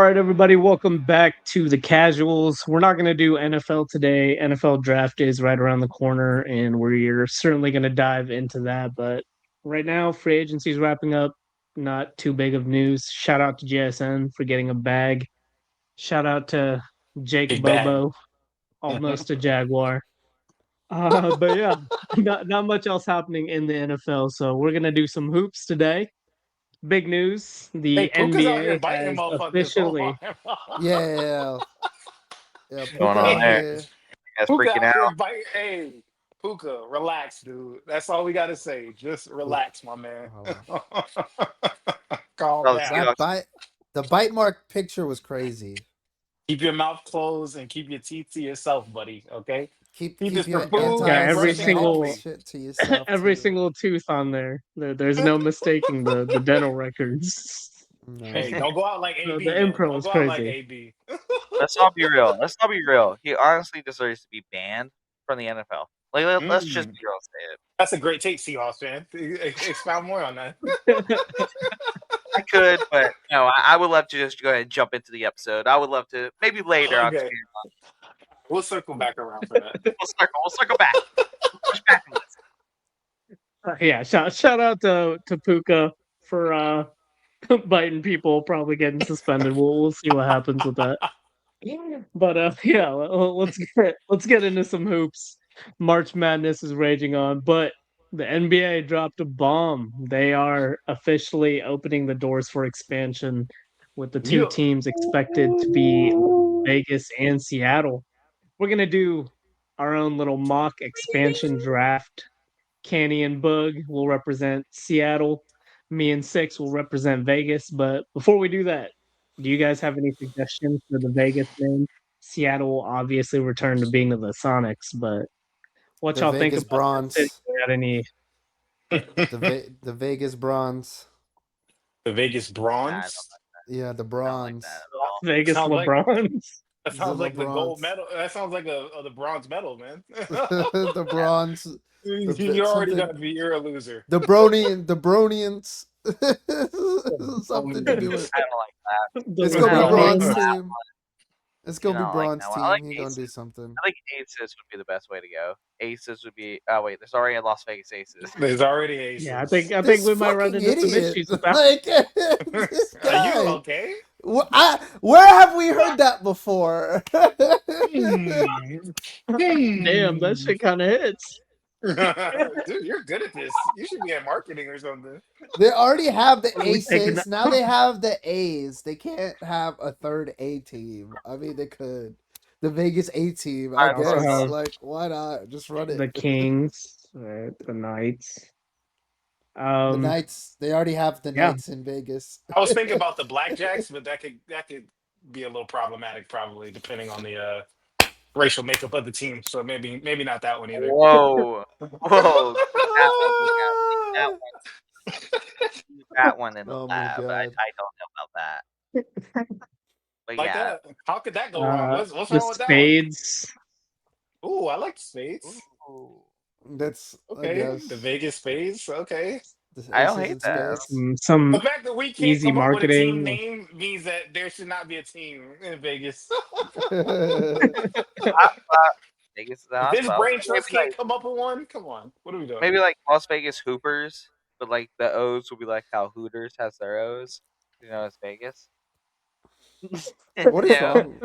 right, everybody, welcome back to the casuals. We're not going to do NFL today. NFL draft is right around the corner, and we're certainly going to dive into that. But right now, free agency is wrapping up. Not too big of news. Shout out to JSN for getting a bag. Shout out to Jake Big bag. Bobo, almost a Jaguar. But yeah, not much else happening in the NFL. So we're going to do some hoops today. Big news: Hey, the Puka's out here NBA biting has motherfuckers. Hold on. officially. Yeah, yeah. What's going Puka on? out Hey, Hey, here. you guys Puka freaking out here out? biting. Hey, Puka, relax, dude. That's all we gotta say. Just Puka. relax, my man. Oh. Calm Oh, the down. That Seahawks. bite, the bite mark picture was crazy. Keep your mouth closed and keep your teeth to yourself, buddy. Okay? Keep Keep keep this for your It's food got and every brushing anti-Semitic single only. shit to yourself every too. single tooth on there. There's no mistaking the dental records. Hey, No. don't go out like The AB, man. impro Don't is go out like crazy. AB. Let's all be real. Let's all be real. He honestly deserves to be banned from the NFL. Let's just Mm, be real and say it. that's a great take, Seahawks fan. Expound more on that. I could, but no, I would love to just go ahead and jump into the episode. I would love to maybe later on Okay, expand. we'll circle back around for that. We'll circle back. We'll push back on Yeah, shout out to Puka for biting people, probably getting suspended. We'll see what happens with that. But yeah, let's get into some hoops. March Madness is raging on, but the NBA dropped a bomb. They are officially opening the doors for expansion, with the two You. teams expected to be Vegas and Seattle. We're gonna do our own little mock expansion draft. Canny and Bug will represent Seattle. Me and Six will represent Vegas. But before we do that, do you guys have any suggestions for the Vegas name? Seattle will obviously return to being the Sonics, but what The y'all think Vegas about that city? Bronze. Got any The Vegas Bronze. The Vegas that. I Bronze. Yeah, the don't like that bronze. at all. Vegas Sounds like LeBrons? that The sounds like the gold LeBrons. medal. That sounds like the bronze medal, man. The bronze. You're already Something. gonna be. You're a loser. The Bronians. Something to do with. I don't like that. The It's I gonna be don't like bronze LeBrons? that. team. It's You gonna be know, like bronze that one. I like team. He gonna do Aces. something. I think Aces would be the best way to go. Aces would be. Oh wait, there's already a Las Vegas Aces. There's already Yeah, I aces. think I think This we might run fucking into some idiot. issues with that. Like this Are you guy. okay? Where have we heard that before? Hmm. Damn, that Hmm. shit kind of hits. Dude, you're good at this. You should be in marketing or something. They already have the What are we taking that? aces. Now they have the A's. They can't have a third A team. I mean, they could. The Vegas A team, I All We right, also look, guess. have Like, why not? Just run it. the Kings, the Knights. The Um, Knights. They already have the yeah, Knights in Vegas. I was thinking about the blackjacks, but that could be a little problematic, probably depending on the racial makeup of the team. So maybe not that one either. whoa, whoa, keep that one. Keep that one in the Oh my lab. I god. don't know about that, but Like yeah. that. How could that go wrong? What's the wrong with that one? Spades. Ooh, I like spades. Ooh, That's, I Okay, the guess, Vegas spades. Okay. the I don't aces hate and that. spades. Some The fact that we can't easy come up with a team marketing. name means that there should not be a team in Vegas. Vegas is the If this hotspot. brain trust Maybe can't come up with one, come on. What are we doing? like Las Vegas Hoopers, but like the O's will be like how Hooters has their O's. You know, it's Vegas. you What is know, wrong?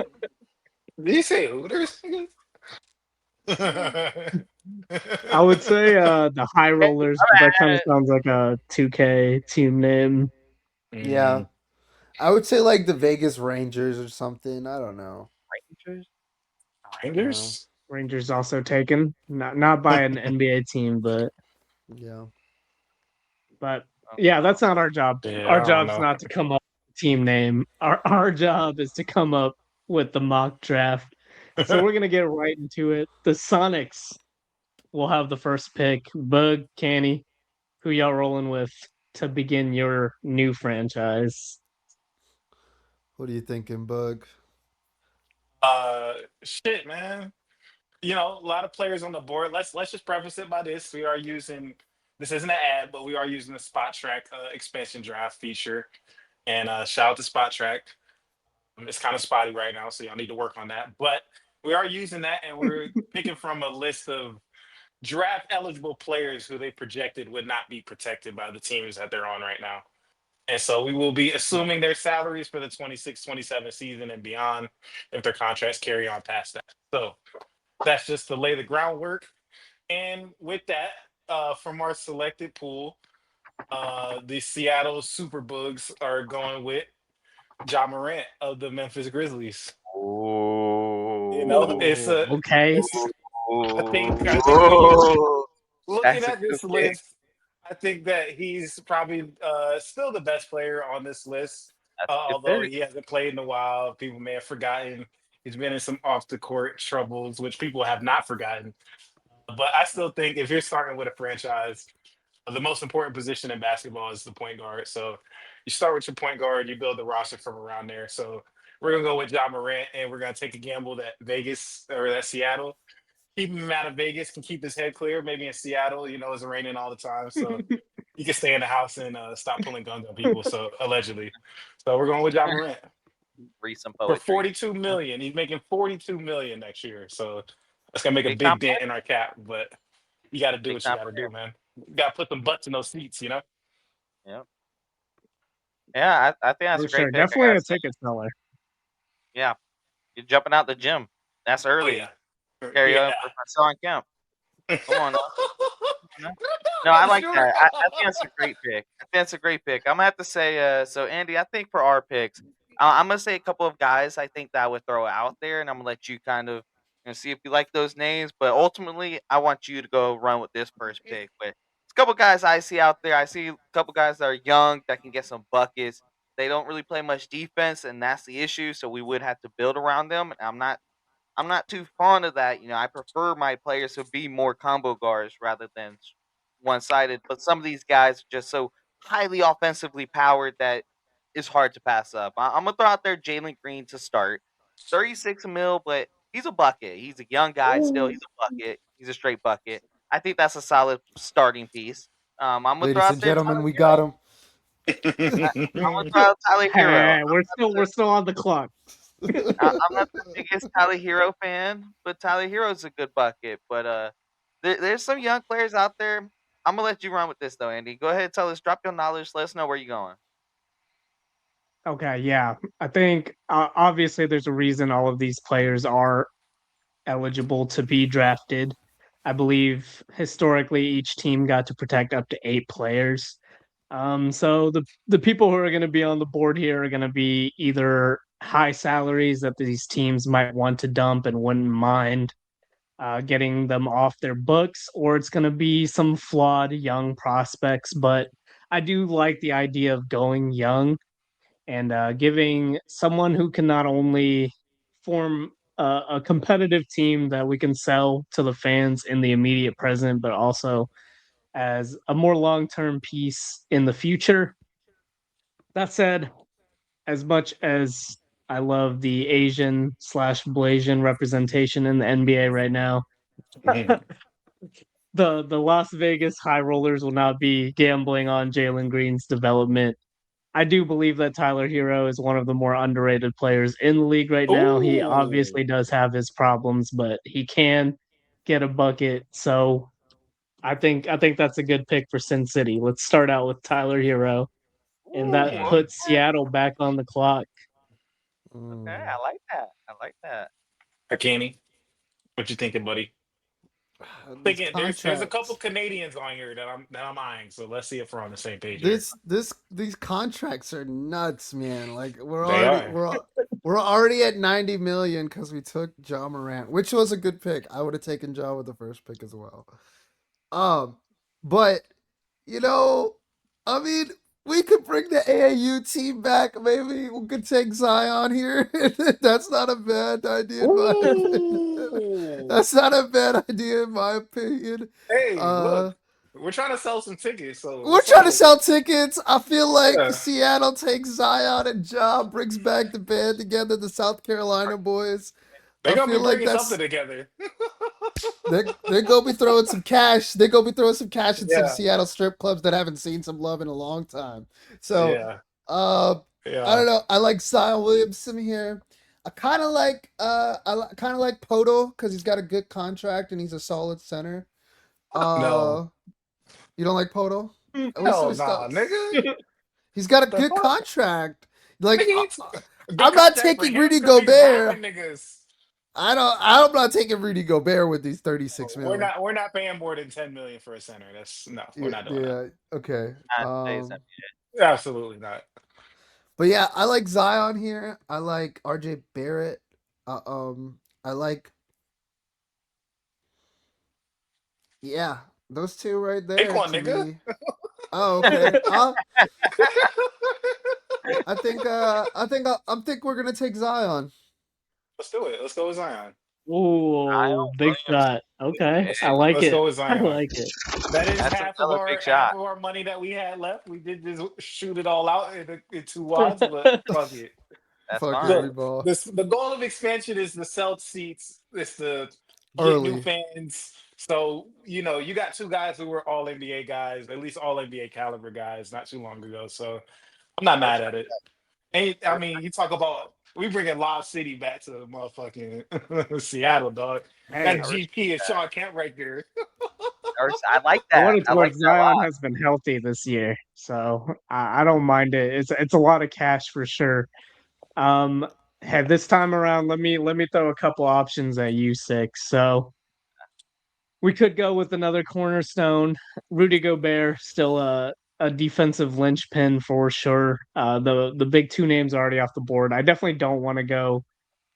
Did you say Hooters? I would say the High Hey, Rollers, but that kind of alright, sounds like a 2K team name. Yeah. Mm, I would say like the Vegas Rangers or something. I don't know. Rangers. No. Rangers? Rangers also taken, not by an NBA team, Yeah. but Oh, yeah, that's not our job. Our Yeah, I don't job's know. not to come up with a team name. Our job is to come up with the mock draft. So we're gonna get right into it. The Sonics will have the first pick. Bug, Canny, who y'all rolling with to begin your new franchise? What are you thinking, Bug? Shit, man. A lot of players on the board. Let's just preface it by this. We are using this isn't an ad, but we are using the Spot Track expansion draft feature. And shout out to Spot Track. It's kind of spotty right now, so y'all need to work on that. But we are using that, and we're picking from a list of draft eligible players who they projected would not be protected by the teams that they're on right now. And so we will be assuming their salaries for the 26-27 season and beyond if their contracts carry on past that. So that's just to lay the groundwork. And with that, from our selected pool, the Seattle Superbugs are going with Ja Morant of the Memphis Grizzlies. You know, it's Oh, a, Okay. it's. I think when you looking That's a at good this pick. list, I think that he's probably still the best player on this list. That's a good Although pick. he hasn't played in a while, people may have forgotten. He's been in some off the court troubles, which people have not forgotten. But I still think if you're starting with a franchise, the most important position in basketball is the point guard. So you start with your point guard, you build the roster from around there. So we're gonna go with John Morant, and we're gonna take a gamble that Vegas or that Seattle keep him out of Vegas, can keep his head clear. Maybe in Seattle, it's raining all the time, so he can stay in the house and stop pulling guns on people. So allegedly, so we're going with John Morant Read some for poetry. 42 million. He's making 42 million next year, so that's gonna make a Big time big dent in our cap. But you got to do big what you time got to do, player. man. You got to put some butts in those seats. Yeah. Yeah, I think that's For a great sure. pick. I Definitely gotta a say. ticket seller. Yeah. You're jumping out the gym. That's Oh yeah, early. Carry yeah. over for Sean Kemp. Come on now. No, no, I like Sure. that. I think that's a great pick. I think that's a great pick. I'm gonna have to say, so Andy, I think for our picks, I'm gonna say a couple of guys I think that I would throw out there, and I'm gonna let you kind of see if you like those names. But ultimately, I want you to go run with this first pick. But it's a couple guys I see out there. I see a couple guys that are young that can get some buckets. They don't really play much defense, and that's the issue. So we would have to build around them. And I'm not too fond of that. I prefer my players to be more combo guards rather than one sided. But some of these guys are just so highly offensively powered that it's hard to pass up. I'm gonna throw out there Jalen Green to start. 36 mil, but he's a bucket. He's a young guy still. He's a bucket. He's a straight bucket. I think that's a solid starting piece. I'm gonna throw ladies out and there gentlemen, Tyler we got Hero. him. I'm gonna throw out Tyler Hero. Hey, we're still on the clock. I'm not the biggest Tyler Hero fan, but Tyler Hero's a good bucket. But there's some young players out there. I'm gonna let you run with this though, Andy. Go ahead, tell us, drop your knowledge. Let us know where you're going. Okay, yeah. I think obviously there's a reason all of these players are eligible to be drafted. I believe historically each team got to protect up to 8 players. So the people who are going to be on the board here are going to be either high salaries that these teams might want to dump and wouldn't mind getting them off their books, or it's going to be some flawed young prospects. But I do like the idea of going young and giving someone who can not only form a competitive team that we can sell to the fans in the immediate present, but also as a more long term piece in the future. That said, as much as I love the Asian slash Blasian representation in the NBA right now, the Las Vegas High Rollers will not be gambling on Jalen Green's development. I do believe that Tyler Hero is one of the more underrated players in the league right now. He Ooh. obviously does have his problems, but he can get a bucket. So I think that's a good pick for Sin City. Let's start out with Tyler Hero, and Ooh, that Hmm. puts Seattle back on the clock. okay, Mm. I like that. I like that. Hakani, what you thinking, buddy? These Thinking there's a couple contracts. Canadians on here that I'm eyeing, so let's see if we're on the same page here. These contracts are nuts, man. Like They are. we're already at 90 million because we took John Morant, which was a good pick. I would have taken John with the first pick as well. Um, but you know, I mean, we could bring the AAU team back. Maybe we could take Zion here. That's not a bad idea in my opinion. Ooh. That's not a bad idea in my opinion. Hey, Uh, look, we're trying to sell some tickets, so we're let's trying to sell. sell tickets. I feel like Yeah, Seattle takes Zion and Ja brings back the band together, the South Carolina boys. they're I gonna feel be like bringing something that's together. they're gonna be throwing some cash. They're gonna be throwing some cash in some Yeah, Seattle strip clubs that haven't seen some love in a long time. So, yeah. uh, I Yeah. don't know. I like Zion Williamson here. I kind of like kind of like Poto because he's got a good contract and he's a solid center. No. You don't like Poto? At least Hell we nah, still. nigga. He's got a The good fuck? contract. Like Nigga, it's a good I'm not contract for taking him Rudy because he's Gobert. robbing niggas. I don't. I'm not taking Rudy Gobert with these 36 We're mil. not we're not paying more than 10 million for a center. That's no, we're Yeah. not doing that. Yeah. Okay. Not today's Absolutely not. But yeah, I like Zion here. I like RJ Barrett. I like yeah, those two right Pick there one, to nigga. me. Oh, okay. I think we're gonna take Zion. Let's do it. Let's go with Zion. Ooh, Zion big Williamson. shot. Okay, Let's I like let's it. go with I Zion. like it. That is That's another big half shot. of our money that we had left. We did just shoot it all out in two wads, but fuck it. That's Fuck it, fine. we The ball the goal of expansion is to sell seats. It's to get new early. fans. So you got two guys who were all NBA guys, at least all NBA caliber guys, not too long ago. So I'm not I mad respect at it. that. And I I mean, respect you talk about we bringing Lob City back to motherfucking Seattle, dog. That Hey, I GP respect is that. Sean Kemp right there. I like for what that. it's I like worth, that a Zion lot. has been healthy this year, so I don't mind it. It's a lot of cash for sure. Um, Hey, this time around, let me throw a couple options at you six. So we could go with another cornerstone, Rudy Gobert, still a defensive linchpin for sure. The big two names are already off the board. I definitely don't want to go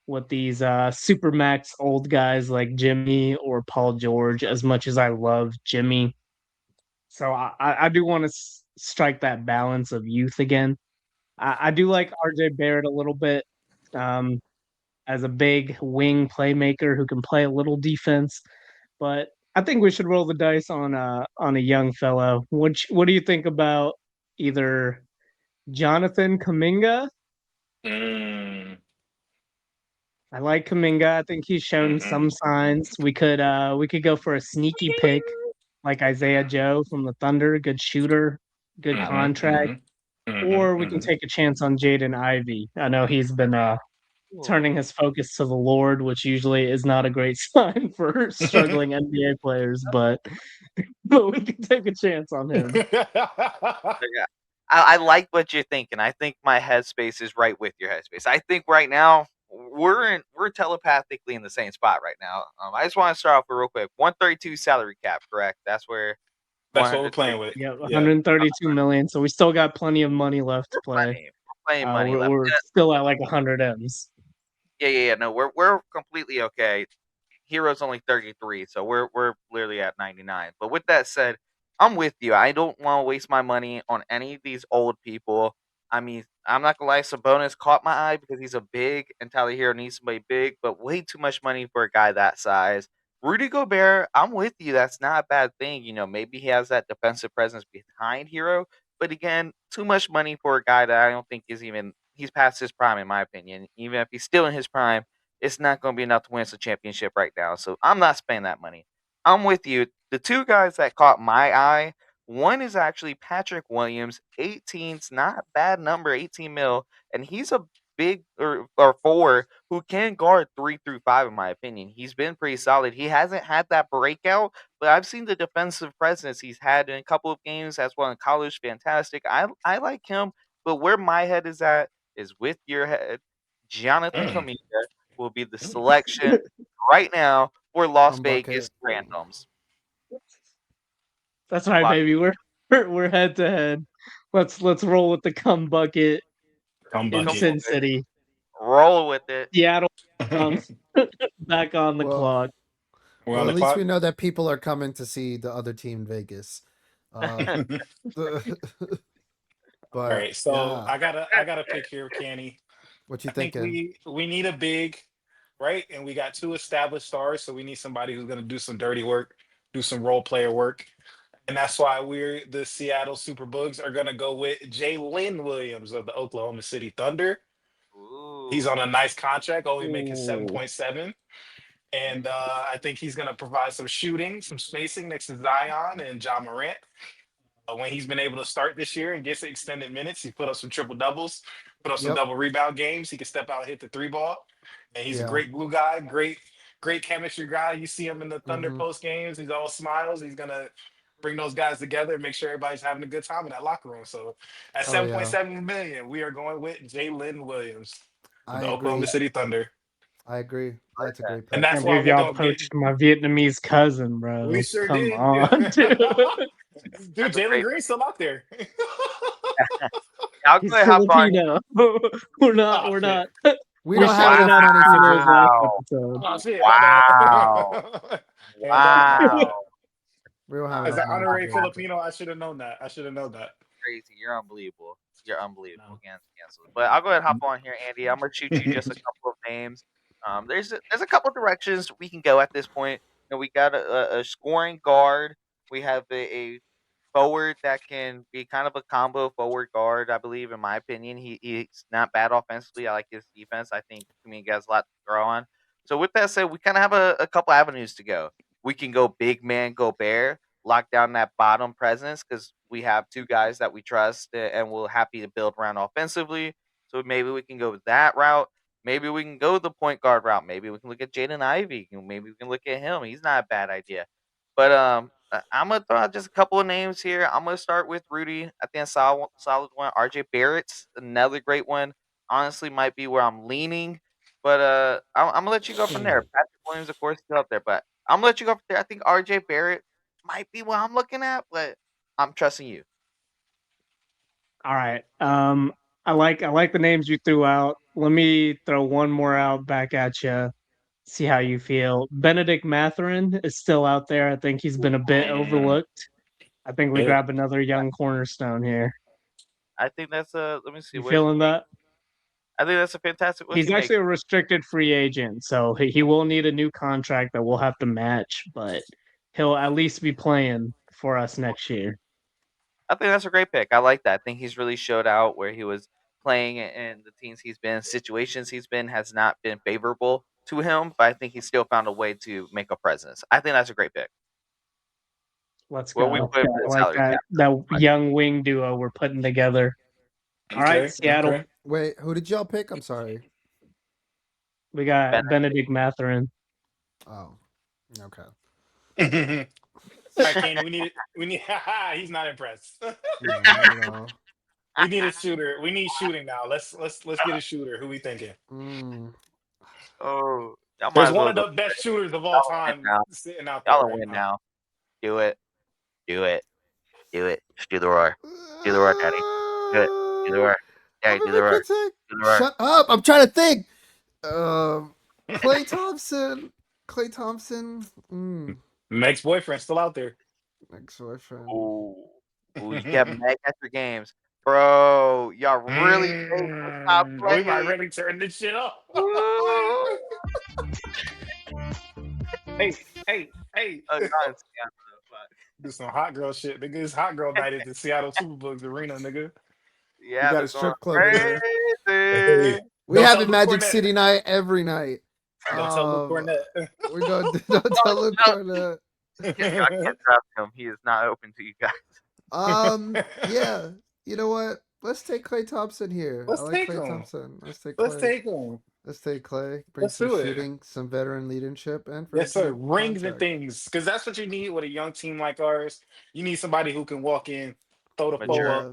with these super max old guys like Jimmy or Paul George as much as I love Jimmy. So I do want to strike that balance of youth again. I do like RJ Barrett a little bit um, as a big wing playmaker who can play a little defense, but I think we should roll the dice on a young fellow. What do you think about either Jonathan Kaminga? Mm, I like Kaminga. I think he's shown some mm-mm, signs. We could go for a sneaky pick like Isaiah Joe from the Thunder, good shooter, good mhm, contract, mhm, mhm, or we can mhm. take a chance on Jaden Ivey. I know he's been turning Ooh. his focus to the Lord, which usually is not a great sign for struggling NBA players, but we can take a chance on him. So, yeah. I like what you're thinking. I think my headspace is right with your headspace. I think right now we're telepathically in the same spot right now. I just want to start off with real quick. 132 salary cap, correct? That's where That's what we're playing 132 with. Yeah, Yeah. 132 million. So we still got plenty of money left to play. money. We're playing money left. We're still at like 100 M's. Yeah. No, we're completely okay. Hero's only 33, so we're literally at 99. But with that said, I'm with you. I don't want to waste my money on any of these old people. I mean, I'm not gonna lie, Sabonis caught my eye because he's a big and Tyler Hero needs somebody big, but way too much money for a guy that size. Rudy Gobert, I'm with you. That's not a bad thing. Maybe he has that defensive presence behind Hero, but again, too much money for a guy that I don't think he's past his prime in my opinion. Even if he's still in his prime, it's not going to be enough to win us a championship right now. So I'm not spending that money. I'm with you. The two guys that caught my eye, one is actually Patrick Williams. 18's not a bad number, 18 mil, and he's a big or four who can guard 3 through 5 in my opinion. He's been pretty solid. He hasn't had that breakout, but I've seen the defensive presence he's had in a couple of games as well in college. Fantastic. I like him, but where my head is at is with your head. Jonathan Mm. Kaminga will be the selection right now for Las Come Vegas bucket. randoms. That's right, Lock baby. We're head to head. Let's roll with the cum bucket Come in come bucket. Sin bucket. City. Roll with it. Seattle on back on the Well, clock. We're on well, the at least clock. we know that people are coming to see the other team in Vegas. Uh, All but right. So yeah, I got a pick here, Canny. what you I think thinking? we need a big, right? And we got two established stars, so we need somebody who's gonna do some dirty work, do some role player work. And that's why the Seattle Superbugs are gonna go with Jalen Williams of the Oklahoma City Thunder. He's Ooh. on a nice contract, only making Ooh. 7.7. And I think he's gonna provide some shooting, some spacing next to Zion and John Morant. when he's been able to start this year and get some extended minutes. He put up some triple doubles, put up some Yep. double rebound games. He can step out and hit the three ball. And he's a Yeah. great glue guy, great chemistry guy. You see him in the Thunder Mm-hmm. post games. He's all smiles. He's gonna bring those guys together and make sure everybody's having a good time in that locker room. So at Oh seven point yeah. seven million, we are going with Jalen Williams with I the Oklahoma agree. City Thunder. I agree. That's a great And pick. Can't that's why believe we're y'all going to get poached my Vietnamese cousin, we bro. sure Come did. on, dude. Dude, That's a Jalen great Green's still out there. I'll go He's ahead and hop on. Filipino. we're not. Oh We're shit. not. We We don't have shouted enough out money for Filipino's Jalen. last Wow. episode. Oh shit, my bad. Wow. Yeah, bad, my bad. Wow. We don't have As Wow. enough an money for honorary Jalen. Filipino, I should have known that. I should have known that. Crazy. You're unbelievable. You're unbelievable. No. Cancel. But I'll go ahead and hop on here, Andy. I'm gonna shoot you just a couple of names. There's a couple directions we can go at this point. We got a scoring guard. We have a forward that can be kind of a combo forward guard. I believe, in my opinion, he's not bad offensively. I like his defense. I think he has a lot to throw on. So with that said, we kind of have a couple avenues to go. We can go big man, go bear, lock down that bottom presence because we have two guys that we trust and we're happy to build around offensively. So maybe we can go that route. Maybe we can go the point guard route. Maybe we can look at Jaden Ivey. Maybe we can look at him. He's not a bad idea. But I'm gonna throw out just a couple of names here. I'm gonna start with Rudy. I think a solid one. RJ Barrett's another great one. Honestly, might be where I'm leaning, but I'm gonna let you go from there. Patrick Williams, of course, is up there, but I'm gonna let you go from there. I think RJ Barrett might be what I'm looking at, but I'm trusting you. All right. I like the names you threw out. Let me throw one more out back at you. See how you feel. Benedict Matherin is still out there. I think he's been a bit Mm. overlooked. I think we Yeah. grab another young cornerstone here. I think that's a. Let me see. You What is he feeling make? that? I think that's a fantastic. What's He's he make? actually a restricted free agent, so he will need a new contract that we'll have to match, but he'll at least be playing for us next year. I think that's a great pick. I like that. I think he's really showed out where he was playing and the teams he's been, situations he's been has not been favorable to him, but I think he still found a way to make a presence. I think that's a great pick. Let's What we go. put for I the like salary that cap. that young wing duo we're putting together. All right, Okay. Seattle. Okay. Wait, who did y'all pick? I'm sorry. We Ben, got Benedict Matherin. Oh, okay. All right, Kane. We need it. We need. He's not impressed. No, not at all. We need a shooter. We need shooting now. Let's get a shooter. Who we thinking? Mm. oh, y'all might There's as one well of go. the best shooters of all Y'all win time now. sitting out there Y'all right win now. now. Do it. Do it. Do it. Just do the roar. Do the roar, Daddy. Do it. Do the roar. I'm Daddy, do gonna the make roar. a take. Do the roar. Shut up! I'm trying to think. Clay Thompson. Clay Thompson. Next boyfriend still out there. Ex-boyfriend. Ooh. Ooh, you kept Meg at your games. Bro, y'all really think the top We might play? really turn this shit up. Woo! Hey, hey, hey. Oh, y'all in Seattle, but Do some hot girl shit, nigga. It's hot girl night at the Seattle Superbugs Arena, nigga. We yeah, got they're a going strip club in there. crazy. Hey, We don't have tell it Luke Magic Cornett. City night every night. Don't tell Luke Cornett. We go. Don't tell Luke No, Cornett. I can't trust him. He is not open to you guys. Yeah. You know what? Let's take Clay Thompson here. I Let's like take Clay him. Thompson. Let's take Let's Clay. take him. Let's take Clay. Bring Let's some do it. shooting, some veteran leadership, and for Yes, a sir. good Rings and contract. things, because that's what you need with a young team like ours. You need somebody who can walk in, throw the foe Mature, up, Yeah.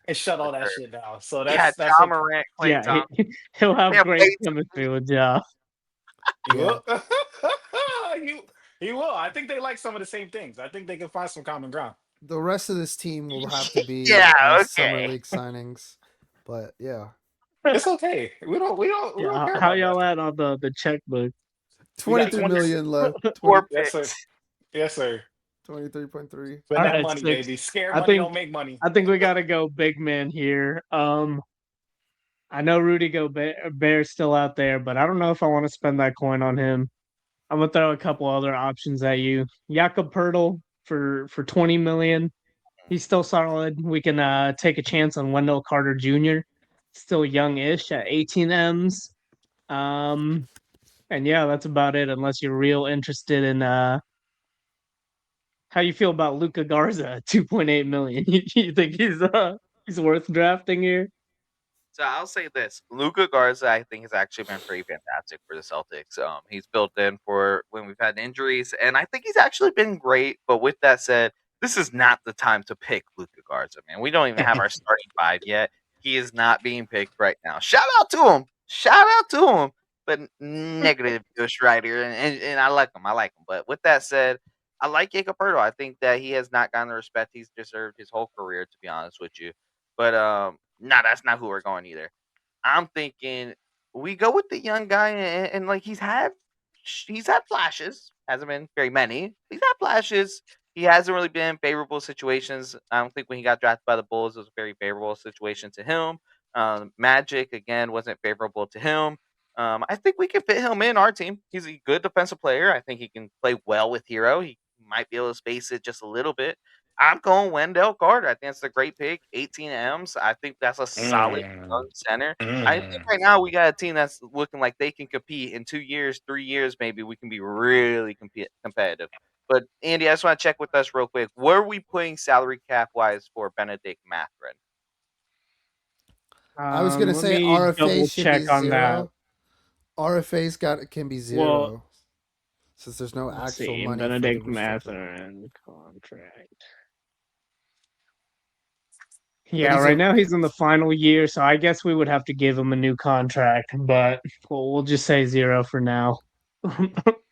and shut all that mature. shit down. So Yeah, that's John what Morant, Clay Yeah, Thompson. he'll have Damn, great chemistry with Ja. he Yeah. will. He will. I think they like some of the same things. I think they can find some common ground. The rest of this team will have to be Yeah, summer okay. league signings. But yeah. It's okay. We don't Yeah, care how about that. y'all at on the checkbook? We got 23 20. million left. 20, 4 Yes, sir. picks. Yes, sir. 23.3. Spend All that right, money, baby. 6. Scare I money think don't make money. I think we gotta go big man here. I know Rudy Bear's still out there, but I don't know if I want to spend that coin on him. I'm gonna throw a couple other options at you. Jakob Pertl for 20 million. He's still solid. We can take a chance on Wendell Carter Jr. Still young-ish at 18 M's. And yeah, that's about it. Unless you're real interested in how you feel about Luca Garza at 2.8 million? You think he's worth drafting here? So I'll say this: Luca Garza, I think, has actually been pretty fantastic for the Celtics. He's built in for when we've had injuries, and I think he's actually been great. But with that said, this is not the time to pick Luca Garza, man. We don't even have our starting five yet. He is not being picked right now. Shout out to him. Shout out to him. But negative Ghost Rider, and I like him. I like him. But with that said, I like Jacob Pertl. I think that he has not gotten the respect he's deserved his whole career, to be honest with you. But no, that's not who we're going either. I'm thinking we go with the young guy, and like he's had flashes. Hasn't been very many. He's had flashes. He hasn't really been in favorable situations. I don't think when he got drafted by the Bulls, it was a very favorable situation to him. Magic again wasn't favorable to him. I think we can fit him in our team. He's a good defensive player. I think he can play well with Hero. He might be able to space it just a little bit. I'm going Wendell Carter. I think it's a great pick. 18 M's. I think that's a solid Mm, young center. I think mm. right now we got a team that's looking like they can compete in 2 years, 3 years, maybe we can be really competitive. But Andy, I just want to check with us real quick. Where are we putting salary cap wise for Benedict Mathurin? I was gonna Let say me RFA double should be check on that. zero. RFA's can be Well, zero since there's no let's actual see. money for the Benedict restricted. Mathurin contract. But Yeah, he's right a now he's in the final year, so I guess we would have to give him a new contract, but we'll just say zero for now.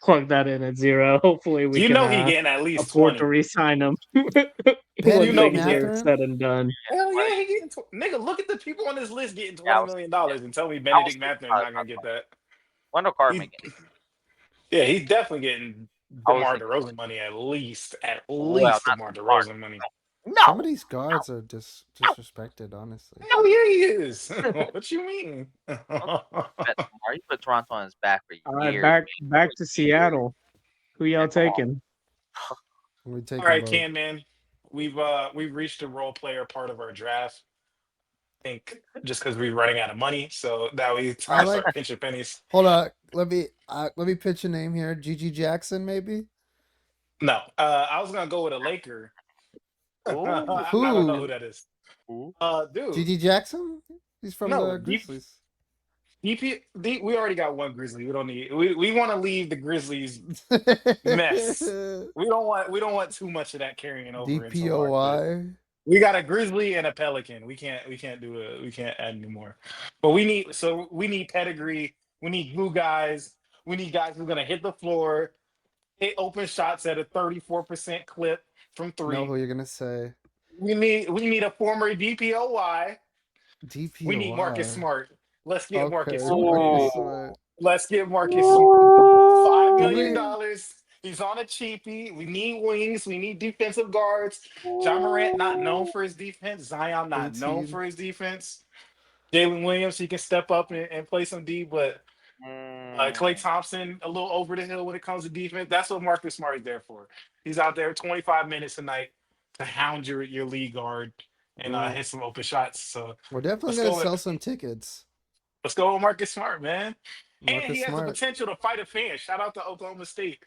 Plug that in at zero. Hopefully we You can know he getting at least afford to 20. re-sign him You once know Benedict he things getting are Mathurin. said and done. hell 20. yeah, he getting nigga. Look at the people on this list getting Yeah, I $20 was million yeah, and tell me I was Benedict thinking Mathurin probably not gonna about get 20. that. Wendell Carter He may get yeah, he's definitely getting I was DeMar thinking DeRozan money at well, least not DeMar Lamar. DeRozan money. Some No. of these guards are No. disrespected, honestly. Hell yeah, he is. What you mean? Don't bet Lamar. He put Toronto on his back for All right, years. back to Years. Seattle. Who Yeah, y'all come on. taking? We All take them right, both. Can Man. We've reached the role player part of our draft. I think just because we're running out of money, so now we I try to like. start pinching pennies. Hold on. Let me pitch a name here. GG Jackson, maybe. No, I was gonna go with a Laker. Ooh. I don't know who Who? that is. Ooh. Dude, GG Jackson. He's from no, the Grizzlies. we already got one Grizzly. We don't need. We want to leave the Grizzlies mess. We don't want too much of that carrying over into our. But DPOY. we got a Grizzly and a Pelican. We can't add any more. But we need pedigree. We need glue guys. We need guys who are gonna hit the floor, hit open shots at a 34% clip from Know three. who you're gonna say? We need a former DPOY. We need Marcus DPOY. Smart. Let's get Marcus Okay, Smart. Marcus Ooh. Smart. Let's get Marcus Smart. Five Do million we? dollars. He's on a cheapie. We need wings. We need defensive guards. John Morant not known Ooh. for his defense. Zion not known 18. for his defense. Jalen Williams, he can step up and play some D, but Clay Mm. Thompson a little over the hill when it comes to defense. That's what Marcus Smart is there for. He's out there 25 minutes a night to hound your lead guard and Ooh. hit some open shots. So We're definitely let's gonna go with sell some tickets. let's go with Marcus Smart, man. And he Marcus has the Smart. potential to fight a fan. Shout out to Oklahoma State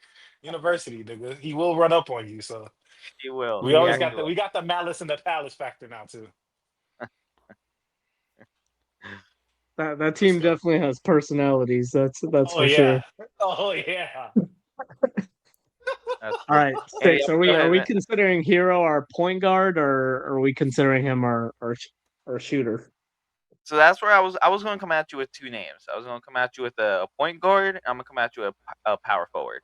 University, nigga. He will run up on you. So He will. we He always Ooh. got actually the will. we got the malice and the palace factor now too. That Let's team go. definitely has personalities. That's Oh for sure. yeah. Oh yeah. That's All true. right, Andy, six. Are go we are ahead, we man. considering Hero our point guard, or are we considering him our shooter? So that's where I was going to come at you with two names. I was going to come at you with a point guard. I'm going to come at you with a power forward.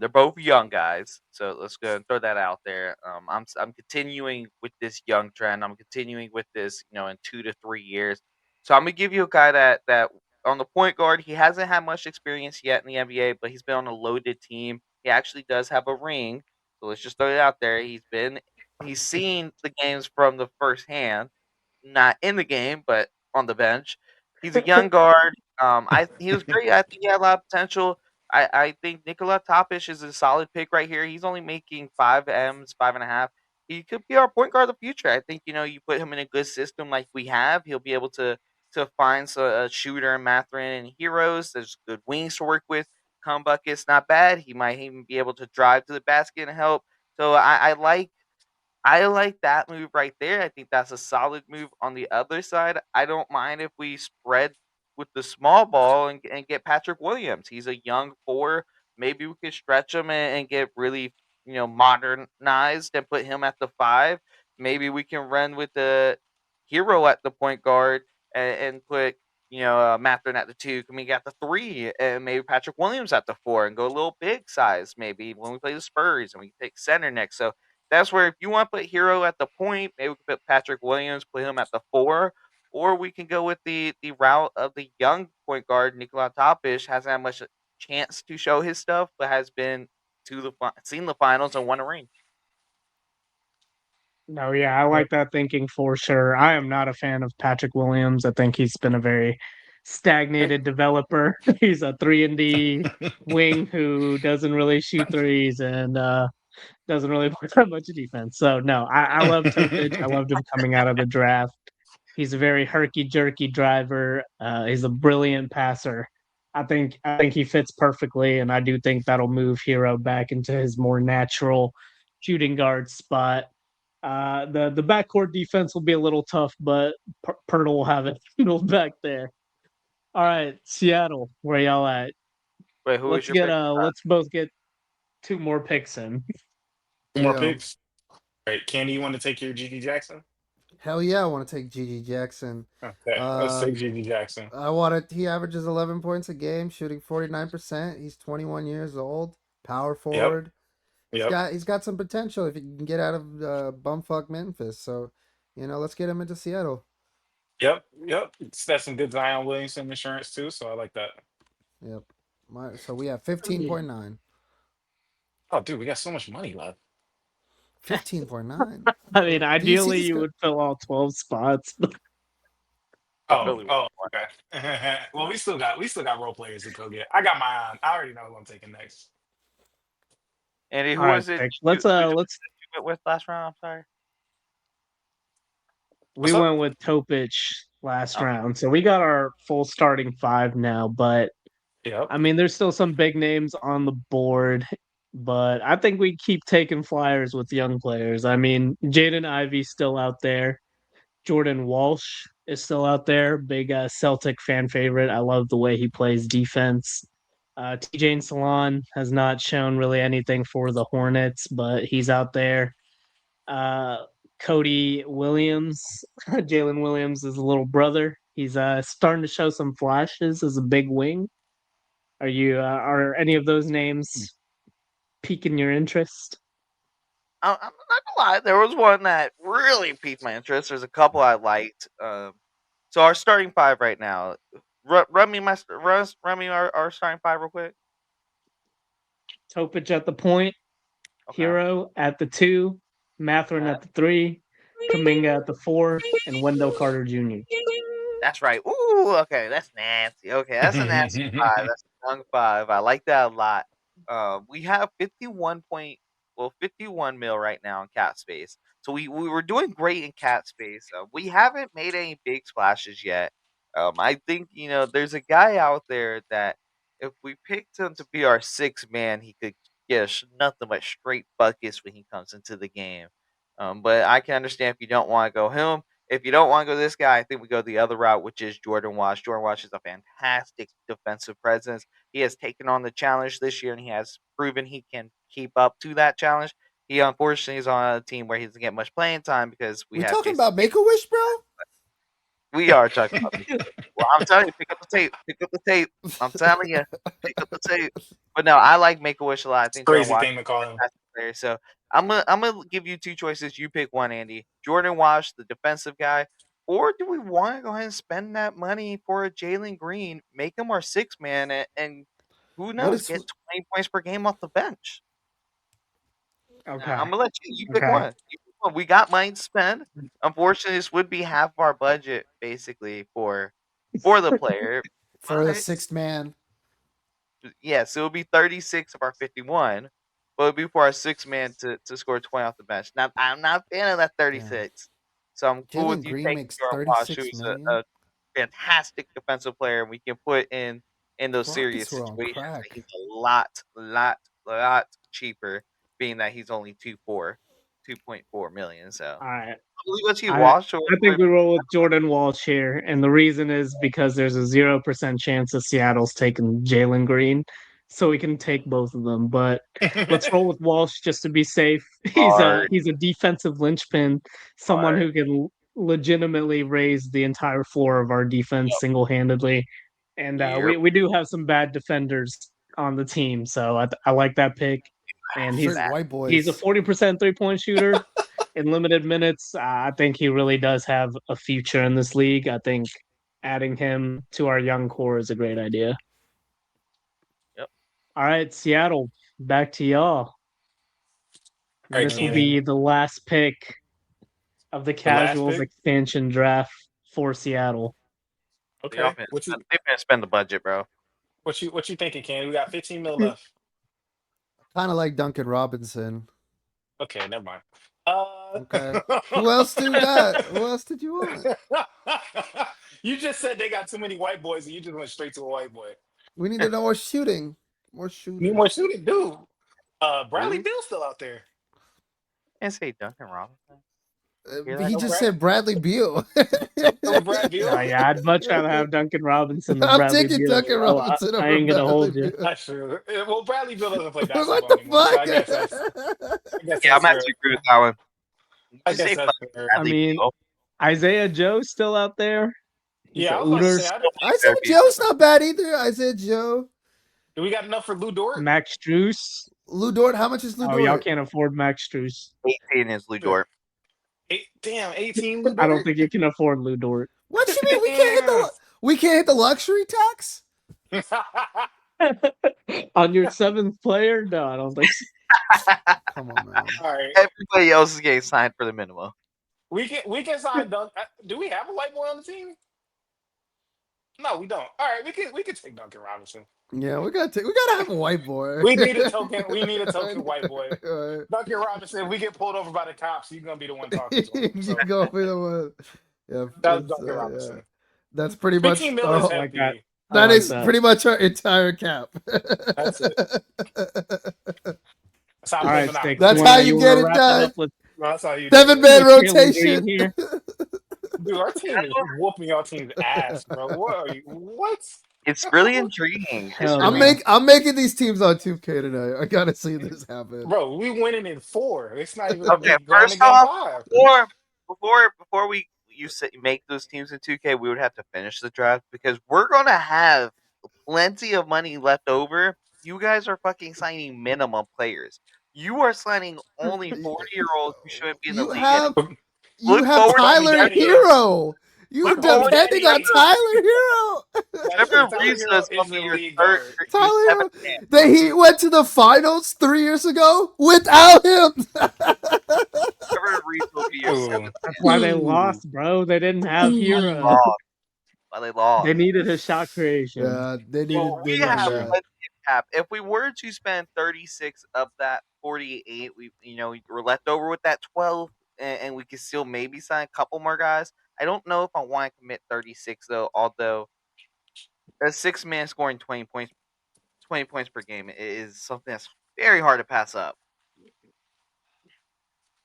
They're both young guys, so let's go and throw that out there. I'm continuing with this young trend. I'm continuing with this, in 2 to 3 years. So I'm gonna give you a guy that on the point guard. He hasn't had much experience yet in the NBA, but he's been on a loaded team. He actually does have a ring, so let's just throw it out there. He's seen the games from the first hand, not in the game, but on the bench. He's a young guard. He was great. I think he had a lot of potential. I think Nikola Topic is a solid pick right here. He's only making 5 M's, 5.5. He could be our point guard of the future. I think you put him in a good system like we have. He'll be able to find a shooter, Matherin, and heroes. There's good wings to work with. Come buckets, not bad. He might even be able to drive to the basket and help. So I like that move right there. I think that's a solid move. On the other side, I don't mind if we spread with the small ball and get Patrick Williams. He's a young four. Maybe we could stretch him and get really modernized and put him at the five. Maybe we can run with the hero at the point guard and put Matherin at the two. Can we get the three and maybe Patrick Williams at the four and go a little big size maybe when we play the Spurs and we take center next. So that's where if you want to put Hero at the point, maybe we can put Patrick Williams, put him at the four, or we can go with the route of the young point guard Nikola Topic. Hasn't had much chance to show his stuff, but has been to seen the finals and won a ring. No, yeah, I Yep. like that thinking for sure. I am not a fan of Patrick Williams. I think he's been a very stagnated developer. He's a 3 and D wing who doesn't really shoot threes and doesn't really play that much defense. So no, I love Topic. I loved him coming out of the draft. He's a very herky jerky driver. He's a brilliant passer. I think he fits perfectly, and I do think that'll move Hero back into his more natural shooting guard spot. The backcourt defense will be a little tough, but Pirtle will have it handled back there. All right, Seattle, where y'all at? Wait, who is Let's your get pick? let's both get two more picks in. More Deal. picks. All right, Candy, you want to take your GG Jackson? Hell yeah, I want to take Gigi Jackson. Okay, let's Uh, take GG Jackson. I wanted. He averages 11 points a game, shooting 49%. He's 21 years old. Power Yep, forward. He's yep, got some potential if he can get out of bumfuck Memphis. So, let's get him into Seattle. yep. That's some good Zion Williamson insurance too, so I like that. Yep. So we have 15.9. Oh, dude, we got so much money left. 15.9. I mean, Do you see ideally, this you guy? would fill all 12 spots. Oh, Oh, Philly. oh, okay. Well, we still got role players to go get. I got my on. I already know who I'm taking next. Andy, All who right, was it? Vic. Who you went with last round? I'm sorry. We What's up? went with Topic last Okay. round, so we got our full starting five now. But Yep. I mean, there's still some big names on the board. But I think we keep taking flyers with young players. I mean, Jaden Ivey's still out there. Jordan Walsh is still out there. Big Celtic fan favorite. I love the way he plays defense. TJ Salon has not shown really anything for the Hornets, but he's out there. Uh, Cody Williams, Jalen Williams' is a little brother. He's starting to show some flashes as a big wing. Are any of those names piquing your interest? I'm not gonna lie. There was one that really piqued my interest. There's a couple I liked. So our starting five right now. Run me our starting five real quick. Topic at the point, Okay. Hero at the two, Matherin Okay. at the three, Kaminga at the four, and Wendell Carter Jr. That's right. Ooh, okay, that's nasty. Okay, that's a nasty five. That's a young five. I like that a lot. We have 51 mil right now in cap space. So we were doing great in cap space. We haven't made any big splashes yet. I think there's a guy out there that if we picked him to be our sixth man, he could get us nothing but straight buckets when he comes into the game. But I can understand if you don't want to go him. If you don't want to go this guy, I think we go the other route, which is Jordan Wash. Jordan Wash is a fantastic defensive presence. He has taken on the challenge this year, and he has proven he can keep up to that challenge. He unfortunately is on a team where he doesn't get much playing time because we We have talking Jason. about Make a Wish, bro? We are talking about me. Well, I'm telling you, pick up the tape. Pick up the tape. I'm telling you, pick up the tape. But no, I like Make a Wish a lot. I think Jordan Crazy Wash thing to call is a him. fantastic player. So I'm gonna give you two choices. You pick one, Andy. Jordan Wash, the defensive guy, or do we want to go ahead and spend that money for a Jalen Green, make him our six man, and who What knows, is get 20 points per game off the bench? Okay. I'm gonna let you pick Okay. one. You pick one. We got money to spend. Unfortunately, this would be half of our budget basically for the player. for the But sixth man? yes, it would be 36 of our 51, but it would be for our six man to score 20 off the bench. Now, I'm not a fan of that Damn. 36, so I'm cool with Jalen you Green taking makes Jordan Wash, 36 who's million. a fantastic defensive player, and we can put in those serious Rockets were on situations. crack. He's a lot cheaper. being that he's only 2.4 million. So All right. I'll leave it to you, I Wash. I think we roll with Jordan Walsh here, and the reason is because there's a 0% chance that Seattle's taking Jalen Green, so we can take both of them. But let's roll with Walsh just to be safe. Hard, He's a defensive linchpin, someone hard. who can legitimately raise the entire floor of our defense Yep. single handedly, and Yep. we do have some bad defenders on the team, so I like that pick. And Straight That white he's a boys. 40% 3-point shooter in limited minutes. I think he really does have a future in this league. I think adding him to our young core is a great idea. Yep. All right, Seattle, back to y'all. All right, This will Andy. be the last pick of the The last casuals pick. expansion draft for Seattle. the Okay. offense. They're gonna spend the budget, bro. What you thinking, Ken? We got 15 mil left. Kind of like Duncan Robinson. Okay, never mind. Okay. Who else do we got? Who else did you want? You just said they got too many white boys, and you just went straight to a white boy. We need to know more shooting. More Need shooting. more shooting, dude. Bradley Who? Bill's still out there. And say Duncan Robinson. Hear He that? No, just Brad. said Bradley Beal. No, Brad Beal. Yeah, I'd much rather have Duncan Robinson than I'm Bradley taking Beal. Duncan Bro. Robinson I over ain't gonna Bradley hold you. Beal. That's true. Well, Bradley Beal doesn't play What basketball the anymore, so I guess fuck? Yeah, I'm that's actually fair. agree with that one. I Just guess say that's fucking fair. I Bradley mean, Beal. Isaiah Joe's still out there. He's Yeah, a I was about to Hooters. say, Still might Isaiah better be. Joe's not bad either. Isaiah Joe. do we got enough for Lou Dort? Max Struess. Lou Dort. How much is Lou Oh, y'all Dort? can't afford Max Struess. 18 is Lou Dort. Damn, 18 Lou I don't Dort. think you can afford Lou Dort. What you mean Damn. we can't hit the luxury tax? On your seventh player? No, I don't think so. Come on, man. All right, Everybody else is getting signed for the minimum. we can sign Dunk. Do we have a white boy on the team? No, we don't. All right, we can take Duncan Robinson. Yeah, we gotta have a white boy. We need a token. We need a token white boy. Alright. Duncan Robinson. If we get pulled over by the cops, he's gonna be the one talking to him. You So go for the one. Yeah, that's that's Duncan yeah. Robinson. That's pretty 15 much mil our is whole, I like that. hefty. I that like is that. pretty much our entire cap. That's it. That's how I All play right, Sticks. Monopoly. That's You how wanna you you get wanna it wrap it up done. with 7 man Jalen Green rotation. here? Dude, our team is whooping y'all team's ass, bro. What are you? What? It's really intriguing. It's Hell really no. I'm making these teams on 2K tonight. I gotta see this happen. Bro, we winning in 4. It's not even. okay. We going to First game off, 5. before we make those teams in 2K, we would have to finish the draft because we're gonna have plenty of money left over. You guys are fucking signing minimum players. You are signing only 40-year-olds who shouldn't be in the You league anymore. have you Look have forward to Call me Tyler daddy. Hero. You are look forward to depending on 20. Tyler Hero. That's true. Trevor Tyler Ariza Hero is is gonna be the your lead third, guard. your Tyler seventh Hero. man. The Heat went to the finals 3 years ago without him. Trevor Ariza will be your Ooh. seventh That's man. why they Ooh. lost, bro. They didn't have Hero. Lost. Why they lost? They needed a shot creation. Yeah, Well, they we That's needed have true. that. plenty of cap. If we were to spend 36 of that 48, we're left over with that 12, and we could still maybe sign a couple more guys. I don't know if I want to commit 36 though. Although a 6 man scoring 20 points per game is something that's very hard to pass up.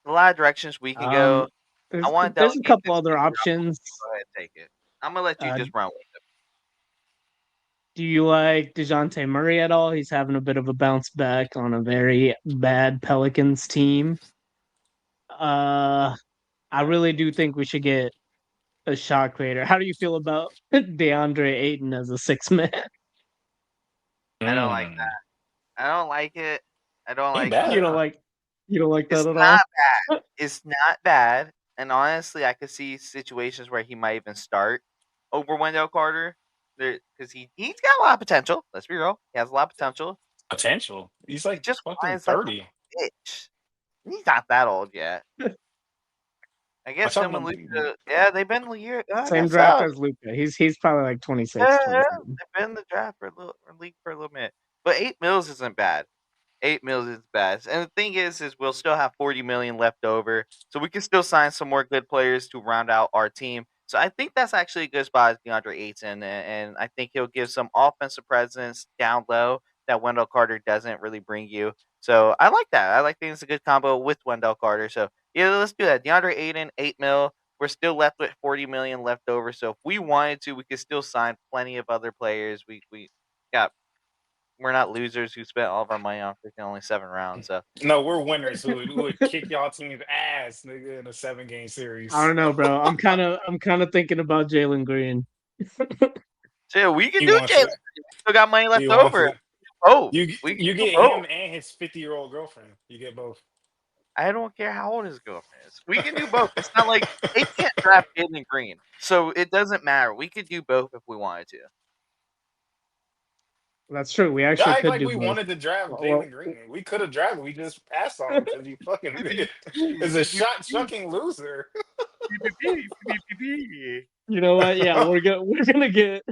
A lot of directions we can Um, go. I want to there's a delegate couple this to other you. I'm gonna let options. you go ahead and take it. I'm gonna let you Uh, just run with it. do you like DeJounte Murray at all? He's having a bit of a bounce back on a very bad Pelicans team. I really do think we should get a shot creator. How do you feel about DeAndre Ayton as a 6 man? I don't like Mm. that. I don't like it. I don't Ain't like You bad. don't like It's that at not all? bad. It's not bad. And honestly, I could see situations where he might even start over Wendell Carter. Because he's got a lot of potential. Let's be real. He has a lot of potential. Potential. He's He like just fucking whines like 30. a bitch. He's not that old yet. I I'm guess talking him and about. Luka, yeah, they've been in the year. I Same guess draft so. as Luca. He's probably like 26, Yeah, yeah, 27. they've been in the draft for a little, or league for a little bit. But 8 mils isn't bad. 8 mils is bad. And the thing is we'll still have 40 million left over, so we can still sign some more good players to round out our team. So I think that's actually a good spot as DeAndre Ayton, and I think he'll give some offensive presence down low that Wendell Carter doesn't really bring you. So I like that. I think it's a good combo with Wendell Carter. So yeah, let's do that. DeAndre Ayton, 8 mil. We're still left with 40 million left over. So if we wanted to, we could still sign plenty of other players. We got we're not losers who spent all of our money on freaking only 7 rounds. So No, we're winners who would kick y'all team's ass, nigga, in a 7 game I series. don't know, bro. I'm kind of thinking about Jalen Green. so we can He do wants Jalen. it. We still got money left He wants over. it. Both. You We can you do get both. him and his 50-year-old girlfriend. You get both. I don't care how old his girlfriend is. We can do both. It's not like they can't draft Jalen Green, so it doesn't matter. We could do both if we wanted to. That's true. We Y'all actually act could like do we both. wanted to draft Well, Jalen Green. We could have drafted. We just passed on him because he fucking is a shot chucking loser. you know what? Yeah, we're gonna get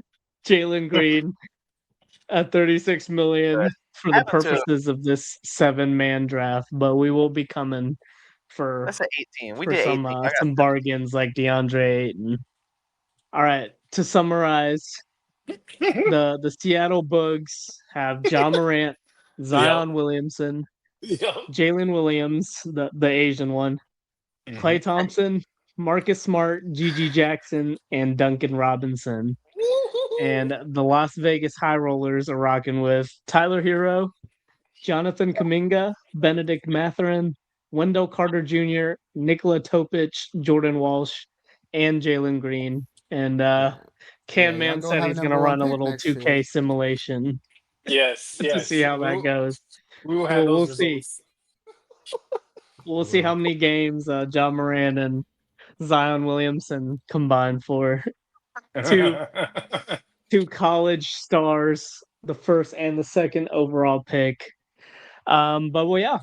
Jalen Green at 36 million for the Add him to purposes of this 7-man draft, but we will be coming for that's an 18. We for did 18. I got some bargains like DeAndre Ayton. All right, to summarize, the Seattle Bugs have John Morant, Yep. Zion Williamson, Yep. Jalen Williams, the Asian one, Mhm. Clay Thompson, Marcus Smart, Gigi Jackson, and Duncan Robinson. And the Las Vegas High Rollers are rocking with Tyler Hero, Jonathan Kaminga, Benedict Mathurin, Wendell Carter Jr., Nikola Topic, Jordan Walsh, and Jalen Green. And Yeah. Yeah, Can y'all Man gonna said have he's gonna number one run a pick little next year. 2K simulation Yes, to see yes. how that goes. We will have Well, those we'll see. results. We'll see how many games John Moran and Zion Williamson combine for. two two college stars, the first and the second overall pick. But well, yeah,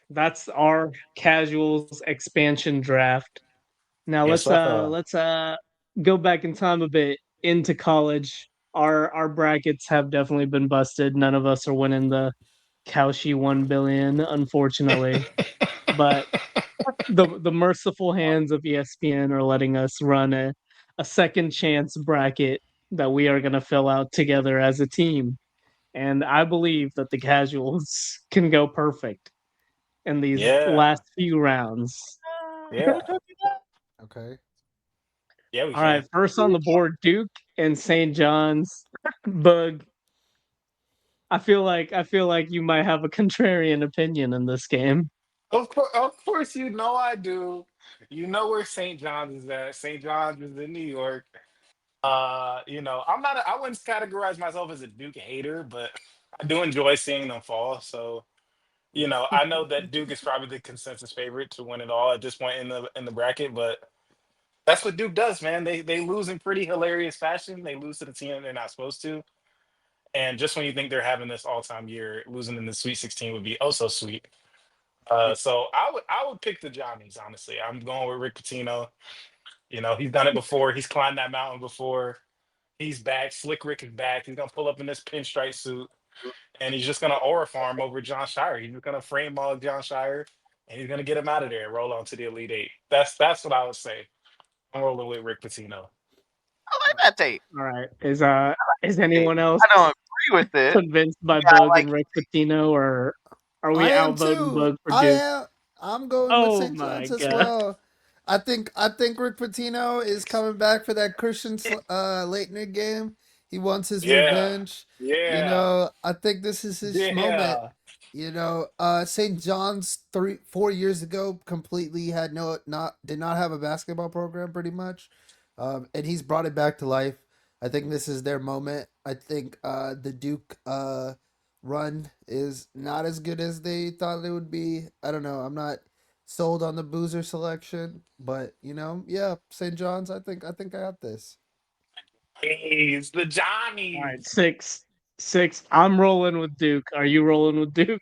that's our casuals expansion draft. Now Yes, sir. let's go back in time a bit into college. Our brackets have definitely been busted. None of us are winning the Cauchy 1 billion, unfortunately. But the merciful hands of ESPN are letting us run a second chance bracket that we are going to fill out together as a team. And I believe that the casuals can go perfect in these Yeah, last few rounds. yeah, Okay. yeah. We All right, can. first on the board, Duke and St. John's. Bug. I feel like you might have a contrarian opinion in this game. Of course, you know I do. You know where St. John's is at. St. John's is in New York. I'm not. I wouldn't categorize myself as a Duke hater, but I do enjoy seeing them fall. So, I know that Duke is probably the consensus favorite to win it all at this point in the bracket, but that's what Duke does, man. They lose in pretty hilarious fashion. They lose to the team that they're not supposed to. And just when you think they're having this all-time year, losing in the Sweet 16 would be oh so sweet. So I would pick the Johnnies, honestly. I'm going with Rick Pitino. He's done it before. He's climbed that mountain before. He's back. Slick Rick is back. He's gonna pull up in this pinstripe suit and he's just gonna aura farm over John Shire. He's just gonna frame all John Shire and he's gonna get him out of there and roll on to the Elite Eight. That's what I would say. I'm rolling with Rick Pitino. I like that tape. All right, is anyone else I don't agree with it. convinced by Yeah, I Bug like and Rick Pitino, or are we I am outvoting too. Bug for Duke? I'm going with Oh St. my John's as god! well. I think Rick Pitino is coming back for that Christian Leitner game. He wants his Yeah, revenge. yeah, I think this is his moment. yeah. St. John's 4 years ago completely had did not have a basketball program pretty much, and he's brought it back to life. I think this is their moment. I think the Duke run is not as good as they thought it would be. I don't know. I'm not sold on the Boozer selection, but yeah, St. John's. I think I got this. He's the All right, Johnnies. 6-6. I'm rolling with Duke. Are you rolling with Duke?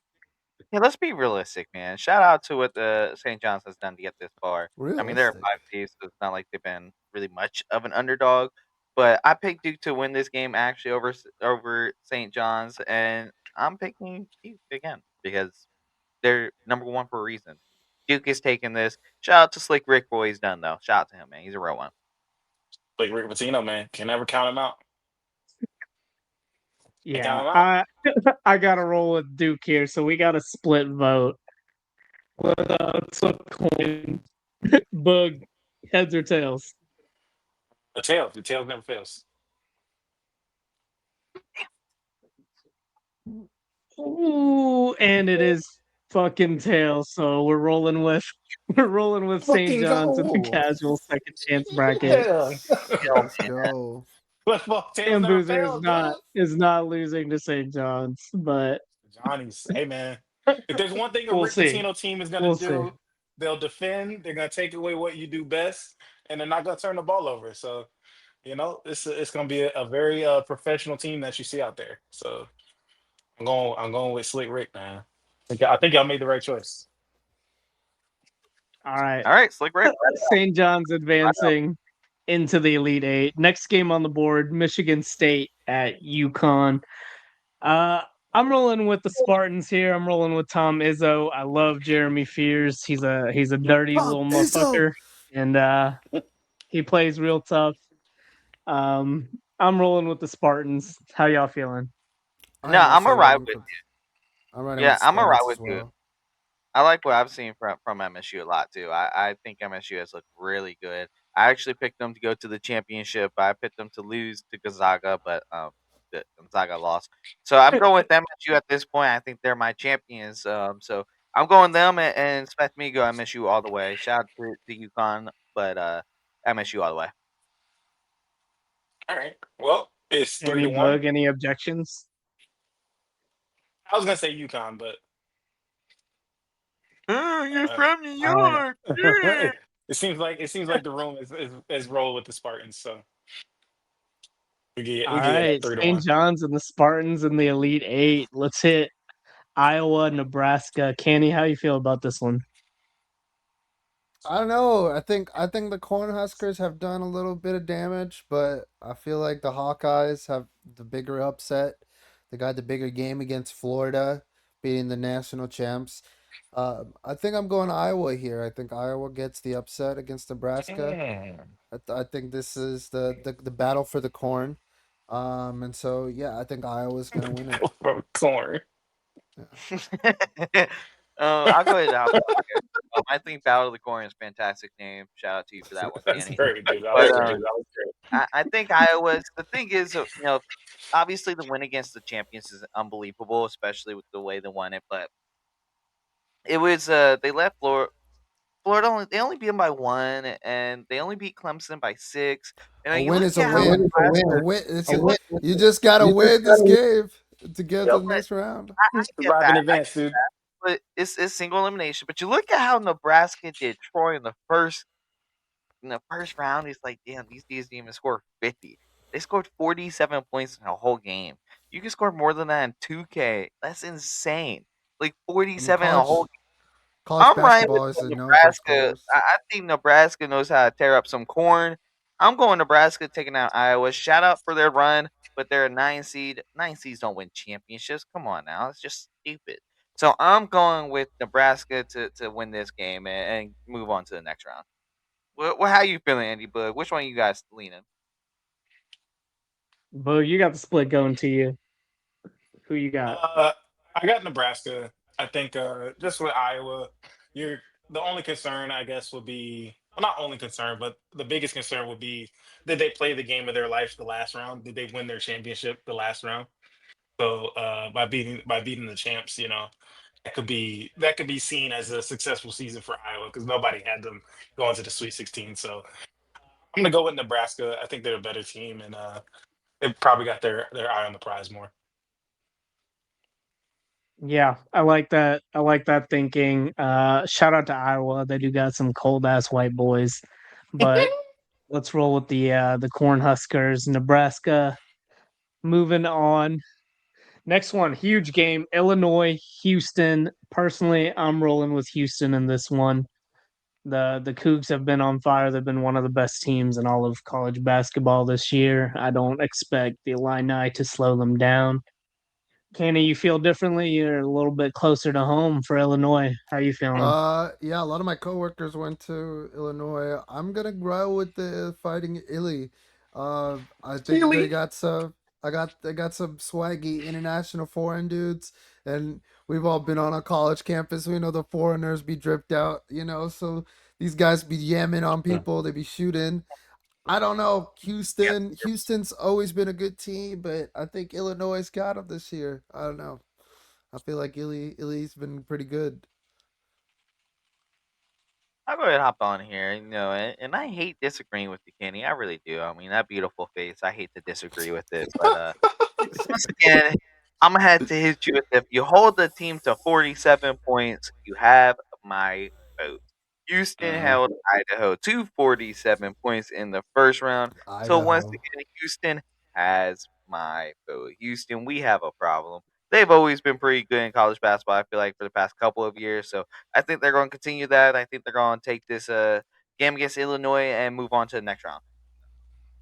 Yeah, let's be realistic, man. Shout out to what the St. John's has done to get this far. I mean, they're a Realistic. 5 piece, so it's not like they've been really much of an underdog. But I picked Duke to win this game actually over St. John's, and I'm picking Duke again because they're number one for a reason. Duke is taking this. Shout out to Slick Rick for what he's done, though. Shout out to him, man. He's a real one. Like Rick Pitino, man. Can never count him out. Can't count Yeah, them out. I gotta roll with Duke here, so we got a split vote. Let's flip a coin. Bug, heads or tails? The tails. The tails never fails. Ooh, and it is fucking tails. So we're rolling with we're rolling with St. Fucking John's in the go. casual second chance bracket. Yeah. Oh Let's man. go. Football tails And never Boozer fails, dog. is not losing to St. John's, but Johnny's. Hey man, if there's one thing a we'll Rick see. Pitino team is gonna We'll see. do, they'll defend. They're gonna take away what you do best, and they're not gonna turn the ball over. So it's gonna be a very professional team that you see out there. So I'm going with Slick Rick, man. I think y'all made the right choice. All right. All right, Slick Rick. St. John's advancing into the Elite Eight. Next game on the board, Michigan State at UConn. Uh, I'm rolling with the Spartans here. I'm rolling with Tom Izzo. I love Jeremy Fears. He's a dirty Tom little Izzo. motherfucker, and he plays real tough. I'm rolling with the Spartans. How y'all feeling? I No, am I'm also alright riding with. for. I'm riding with Yeah, the I'm alright Spartans with as you. well. I like what I've seen from MSU a lot too. I think MSU has looked really good. I actually picked them to go to the championship. I picked them to lose to Gonzaga, but Gonzaga lost. So I'm going with MSU at this point. I think they're my champions. So I'm going them and expect me to go MSU all the way. Shout out to UConn, but MSU all the way. All right. Well, it's three Any to one. bug? Any objections? I was gonna say UConn, but You're uh, from New All right. York. it seems like the room is roll with the Spartans. So All we get right. 3 to 1. St. John's and the Spartans in the Elite Eight. Let's hit Iowa, Nebraska. Canny, how you feel about this one? I don't know. I think the Cornhuskers have done a little bit of damage, but I feel like the Hawkeyes have the bigger upset. They got the bigger game against Florida, beating the national champs. I think I'm going Iowa here. I think Iowa gets the upset against Nebraska. Damn. I think this is the battle for the corn. And so yeah, I think Iowa's gonna win it. From corn. Yeah. I'll go ahead. I think Battle of the Corn is a fantastic name. Shout out to you for that one, That's Danny. great, dude. That But was great. I think Iowa's. The thing is, obviously the win against the champions is unbelievable, especially with the way they won it. But it was they left Florida only they only beat them by one, and they only beat Clemson by 6. A You win look is a at how win. A Nebraska. win. You just gotta win this game to get to the But next round. I get Survive in that. advance, dude. But it's single elimination. But you look at how Nebraska did Troy in the first round. It's like, damn, these dudes didn't even score 50. They scored 47 points in a whole game. You can score more than that in 2K. That's insane. Like I mean, 47 in a college whole. college I'm right with basketball is known for Nebraska. scores. I think Nebraska knows how to tear up some corn. I'm going Nebraska taking out Iowa. Shout out for their run, but they're a 9 seed. 9 seeds don't win championships. Come on now, it's just stupid. So I'm going with Nebraska to win this game and move on to the next round. How you feeling, Andy Bug? Which one you guys leaning? Boo, you got the split going to you. Who you got? Uh, I got Nebraska. I think just with Iowa, you're the only concern I guess would be well, not only concern, but the biggest concern would be did they play the game of their life the last round? Did they win their championship the last round? So by beating the champs, that could be seen as a successful season for Iowa because nobody had them going to the Sweet 16. So I'm gonna go with Nebraska. I think they're a better team, and they probably got their eye on the prize more. Yeah, I like that. I like that thinking. Shout out to Iowa. They do got some cold ass white boys. But let's roll with the Cornhuskers. Nebraska. Moving on. Next one, huge game. Illinois, Houston. Personally, I'm rolling with Houston in this one. The Cougs have been on fire. They've been one of the best teams in all of college basketball this year. I don't expect the Illini to slow them down. Kenny, you feel differently? You're a little bit closer to home for Illinois. How you feeling? Yeah, a lot of my coworkers went to Illinois. I'm gonna grow with the Fighting Illy. I think they Really? got some. I got some swaggy international foreign dudes, and we've all been on a college campus. We know the foreigners be dripped out, so these guys be yamming on people. They be shooting. I don't know. Houston's always been a good team, but I think Illinois got them this year. I don't know. I feel like Illy's been pretty good. I'll go ahead and hop on here. And I hate disagreeing with you, Kenny. I really do. I mean, that beautiful face. I hate to disagree with it, but once again, I'm gonna have to hit you with if you hold the team to 47 points, you have my vote. Houston held Idaho to 47 points in the first round. So once Idaho. again, Houston has my vote. Houston, we have a problem. They've always been pretty good in college basketball, I feel like, for the past couple of years. So I think they're going to continue that. I think they're going to take this game against Illinois and move on to the next round.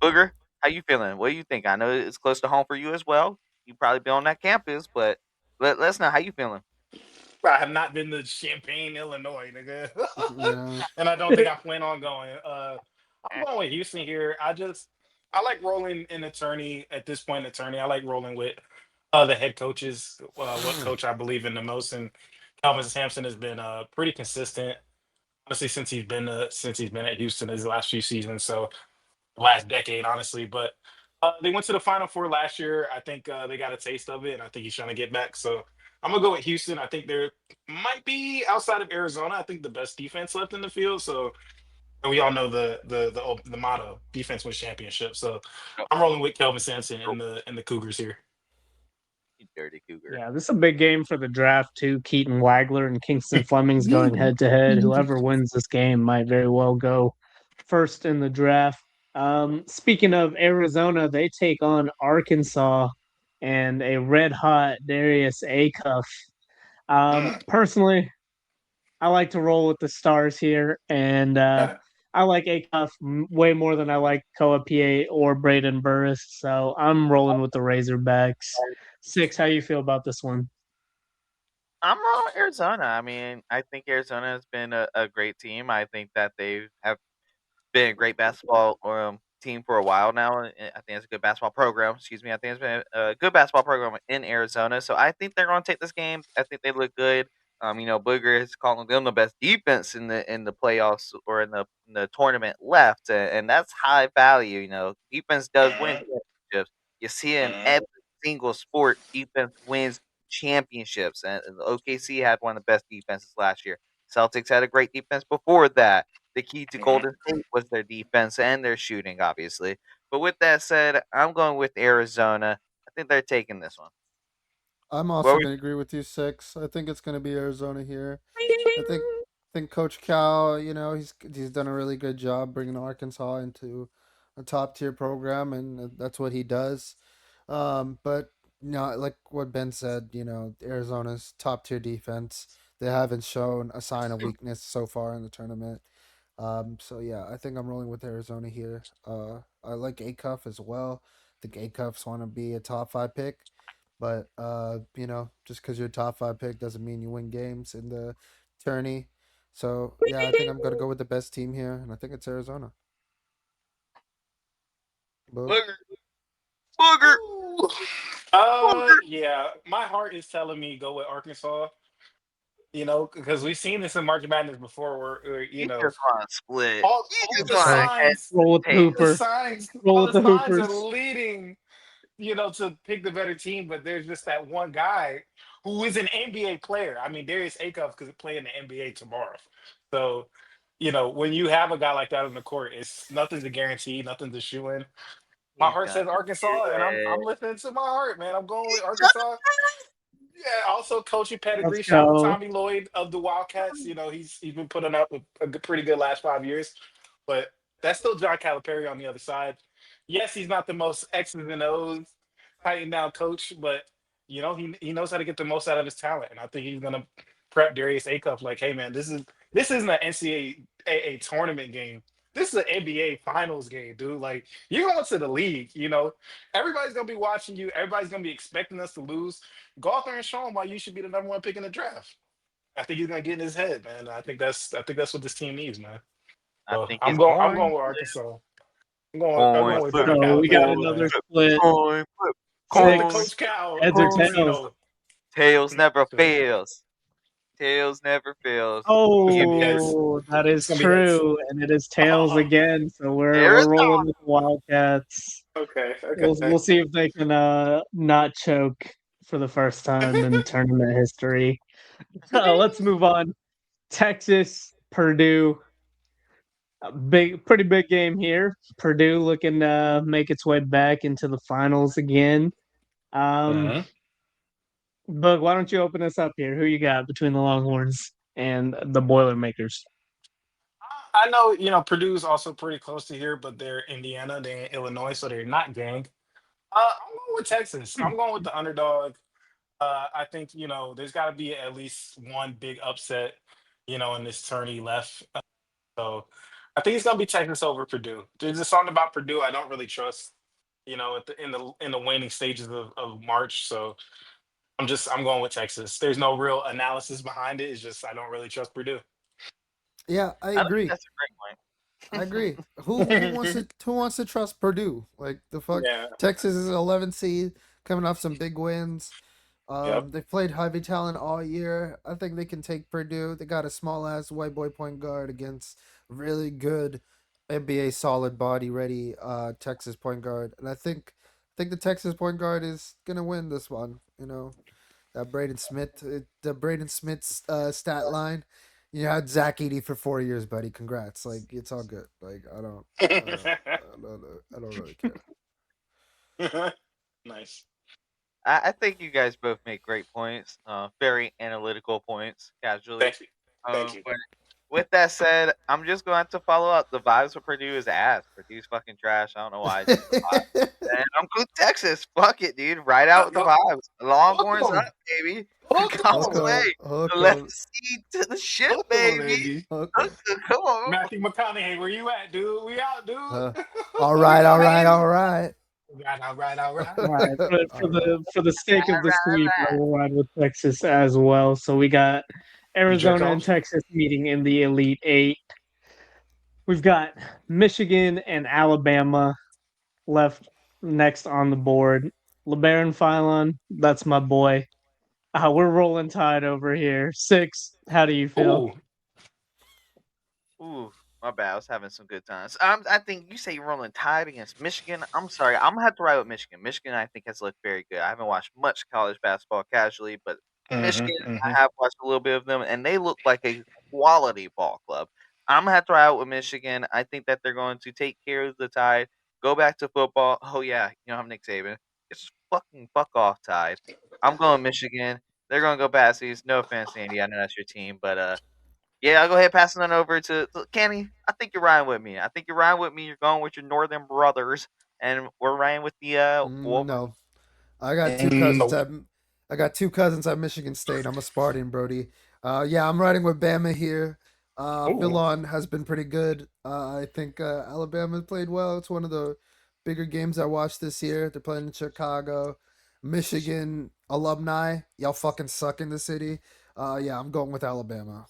Booger, how you feeling? What do you think? I know it's close to home for you as well. You probably be on that campus, but let's know how you feeling. I have not been to Champaign, Illinois, nigga. Yeah. And I don't think I plan on going. I'm going with Houston here. I like rolling an attorney at this point. Attorney, I like rolling with the head coaches. What coach I believe in the most, and Calvin Sampson has been pretty consistent, honestly, since he's been at Houston his last few seasons. So last decade, honestly. But they went to the Final Four last year. I think they got a taste of it, and I think he's trying to get back. So I'm gonna go with Houston. I think they're might be outside of Arizona. I think the best defense left in the field. So and we all know the motto: defense wins championship. So Yep. I'm rolling with Kelvin Sampson Oh, and the Cougars here. you dirty cougar. Yeah, this is a big game for the draft too. Keaton Wagler and Kingston Fleming's going head to head. Whoever wins this game might very well go first in the draft. Speaking of Arizona, they take on Arkansas and a red hot Darius Acuff. Personally, I like to roll with the stars here, and I like Acuff way more than I like Koa Pie or Braden Burris. So I'm rolling with the Razorbacks. Six, how you feel about this one? I'm on Arizona. I mean, I think Arizona has been a great team. I think that they have been a great basketball team for a while now. I think it's a good basketball program. Excuse me. I think it's been a good basketball program in Arizona. So I think they're going to take this game. I think they look good. Booger is calling them the best defense in the playoffs or in the tournament left, and that's high value. Defense does win championships. You see it in every single sport. Defense wins championships, and the OKC had one of the best defenses last year. Celtics had a great defense before that. The key to Golden State was their defense and their shooting, obviously. But with that said, I'm going with Arizona. I think they're taking this one. I'm What also were gonna agree with you, Six. I think it's gonna be Arizona here. I think Coach Cal, he's done a really good job bringing Arkansas into a top tier program, and that's what he does. But like what Ben said, Arizona's top tier defense. They haven't shown a sign of weakness so far in the tournament. So yeah, I think I'm rolling with Arizona here. I like Acuff as well. I think Acuff's want to be a top five pick, but just because you're a top five pick doesn't mean you win games in the tourney. So yeah, I think I'm gonna go with the best team here, and I think it's Arizona. Boog. Booger? Booger! Ooh. Booger! Yeah, my heart is telling me go with Arkansas. Because we've seen this in March Madness before, where You just want to split. You all just the want to catch signs, Roll with the tail. Hooper. Roll all with the the signs are Hoopers. leading, to pick the better team. But there's just that one guy who is an NBA player. I mean, Darius Acuff could play in the NBA tomorrow. So, when you have a guy like that on the court, it's nothing's a guarantee, nothing's a shoe in. My He's heart gonna says do Arkansas, and I'm it. listening to my heart, man. I'm going with Arkansas. Yeah, also coaching Let's pedigree. Shout out to go. Tommy Lloyd of the Wildcats. He's been putting up pretty good last 5 years, but that's still John Calipari on the other side. Yes, he's not the most X's and O's tighten down coach, but he knows how to get the most out of his talent, and I think he's gonna prep Darius Acuff like, hey man, this isn't an NCAA tournament game. This is an NBA Finals game, dude. Like you're going to the league. Everybody's gonna be watching you. Everybody's gonna be expecting us to lose. Go out there and show him why you should be the number one pick in the draft. I think he's gonna get in his head, man. I think that's what this team needs, man. I So think I'm it's going. I'm coin going with flip. Arkansas. I'm going Coin with flip. John So we got Calipari, Coin another man. flip. split. Coin flip. Court the Six. Coach Cal. Heads or tails? Casino. Tails No, never so fails. Tails never fails. it's gonna be heads. Oh, that It's is gonna be heads. true, and it is tails Oh, again. So we're There is we're rolling with the Wildcats. okay, We'll okay. we'll see if they can not choke for the first time in tournament history. Let's move on. Texas, Purdue. Pretty big game here. Purdue looking to make its way back into the finals again. Um, Mhm. Bug, why don't you open us up here? Who you got between the Longhorns and the Boilermakers? I know, Purdue's also pretty close to here, but they're Indiana, they're in Illinois, so they're not gang. I'm going with Texas. I'm going with the underdog. I think, there's got to be at least one big upset, in this tourney left. So I think it's gonna be Texas over Purdue. There's just something about Purdue I don't really trust, in the waning stages of March. So I'm going with Texas. There's no real analysis behind it. It's just I don't really trust Purdue. Yeah, I I think agree. that's a I great agree. Who wants to trust Purdue? Like the fuck, Yeah. Texas is an 11 seed, coming off some big wins. Yep. They've played heavy talent all year. I think they can take Purdue. They got a small ass white boy point guard against really good NBA solid body ready Texas point guard, and I think the Texas point guard is gonna win this one. That Braden Smith's stat line. You had Zach Eady for 4 years, buddy. Congrats. Like it's all good. Like I don't really care. Nice. I think you guys both make great points. Very analytical points, casually. Thank you. Thank you. But with that said, I'm just going to have to follow up. The vibes for Purdue is ass. Purdue's fucking trash. I don't know why. Just the vibe. And I'm good Texas. Fuck it, dude. Right out with the vibes. Hook Longhorns 'em. up, baby. Hook Come Hook 'em. away. 'em, hook 'em, Let's see to the ship, Hook 'em, baby. baby. hook 'em. Come on. Matthew McConaughey, where you at, dude? We out, dude. Uh, all We right, all right, coming. all right. All right, all right. All right, for All right. the sake of the Right, sweep, I right. will ride with Texas as well. So we got You jerk Arizona and off? Texas meeting in the Elite Eight. We've got Michigan and Alabama left next on the board. LeBaron Philon, that's my boy. We're rolling tide over here. Six. How do you feel? Ooh. Ooh, my bad. I was having some good times. I think you say you're rolling tide against Michigan. I'm sorry. I'm gonna have to ride with Michigan. Michigan, I think, has looked very good. I haven't watched much college basketball casually, but Michigan, Mm-hmm, mm-hmm. I have watched a little bit of them, and they look like a quality ball club. I'm gonna have to ride with Michigan. I think that they're going to take care of the Tide. Go back to football. Oh yeah, I'm Nick Saban. It's fucking fuck off Tide. I'm going Michigan. They're gonna go Bassies. No offense, Andy. I know that's your team, but yeah, I'll go ahead passing on over to Kenny. I think you're riding with me. I think you're riding with me. You're going with your northern brothers, and we're riding with the Wolverine. No, I got two And cousins nope. at I got two cousins at Michigan State. I'm a Spartan, Brody. Yeah, I'm riding with Bama here. Ooh. Philon has been pretty good. I think Alabama played well. It's one of the bigger games I watched this year. They're playing in Chicago. Michigan alumni, y'all fucking suck in the city. Yeah, I'm going with Alabama.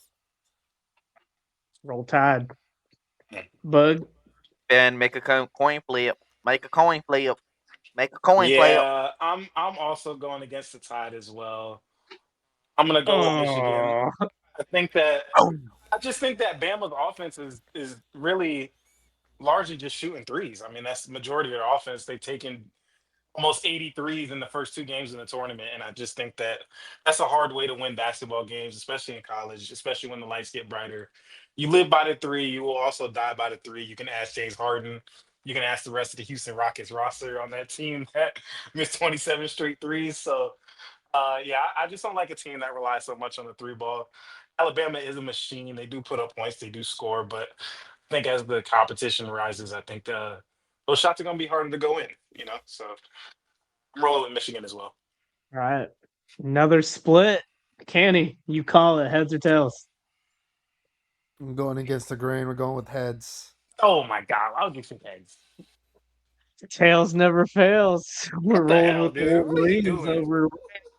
Roll tide. Bug. Ben, make a coin flip. Make a coin flip. Make a coin flip. Yeah, I'm also going against the Tide as well. I'm gonna go with Michigan. Oh, I think that Oh, I just think that Bama's offense is really largely just shooting threes. I mean, that's the majority of their offense. They've taken almost 83s in the first two games in the tournament. And I just think that that's a hard way to win basketball games, especially in college, especially when the lights get brighter. You live by the three, you will also die by the three. You can ask James Harden. You can ask the rest of the Houston Rockets roster on that team that missed 27 straight threes. So, yeah, I just don't like a team that relies so much on the three ball. Alabama is a machine. They do put up points, they do score, but I think as the competition rises, I think those shots are going to be harder to go in. So I'm rolling with Michigan as well. all right. Another split. Kenny, you call it heads or tails. I'm going against the grain. We're going with heads. Oh my God, I'll give some heads. Tails never fails. We're What the rolling hell, with the dude? What are you Wolverines doing?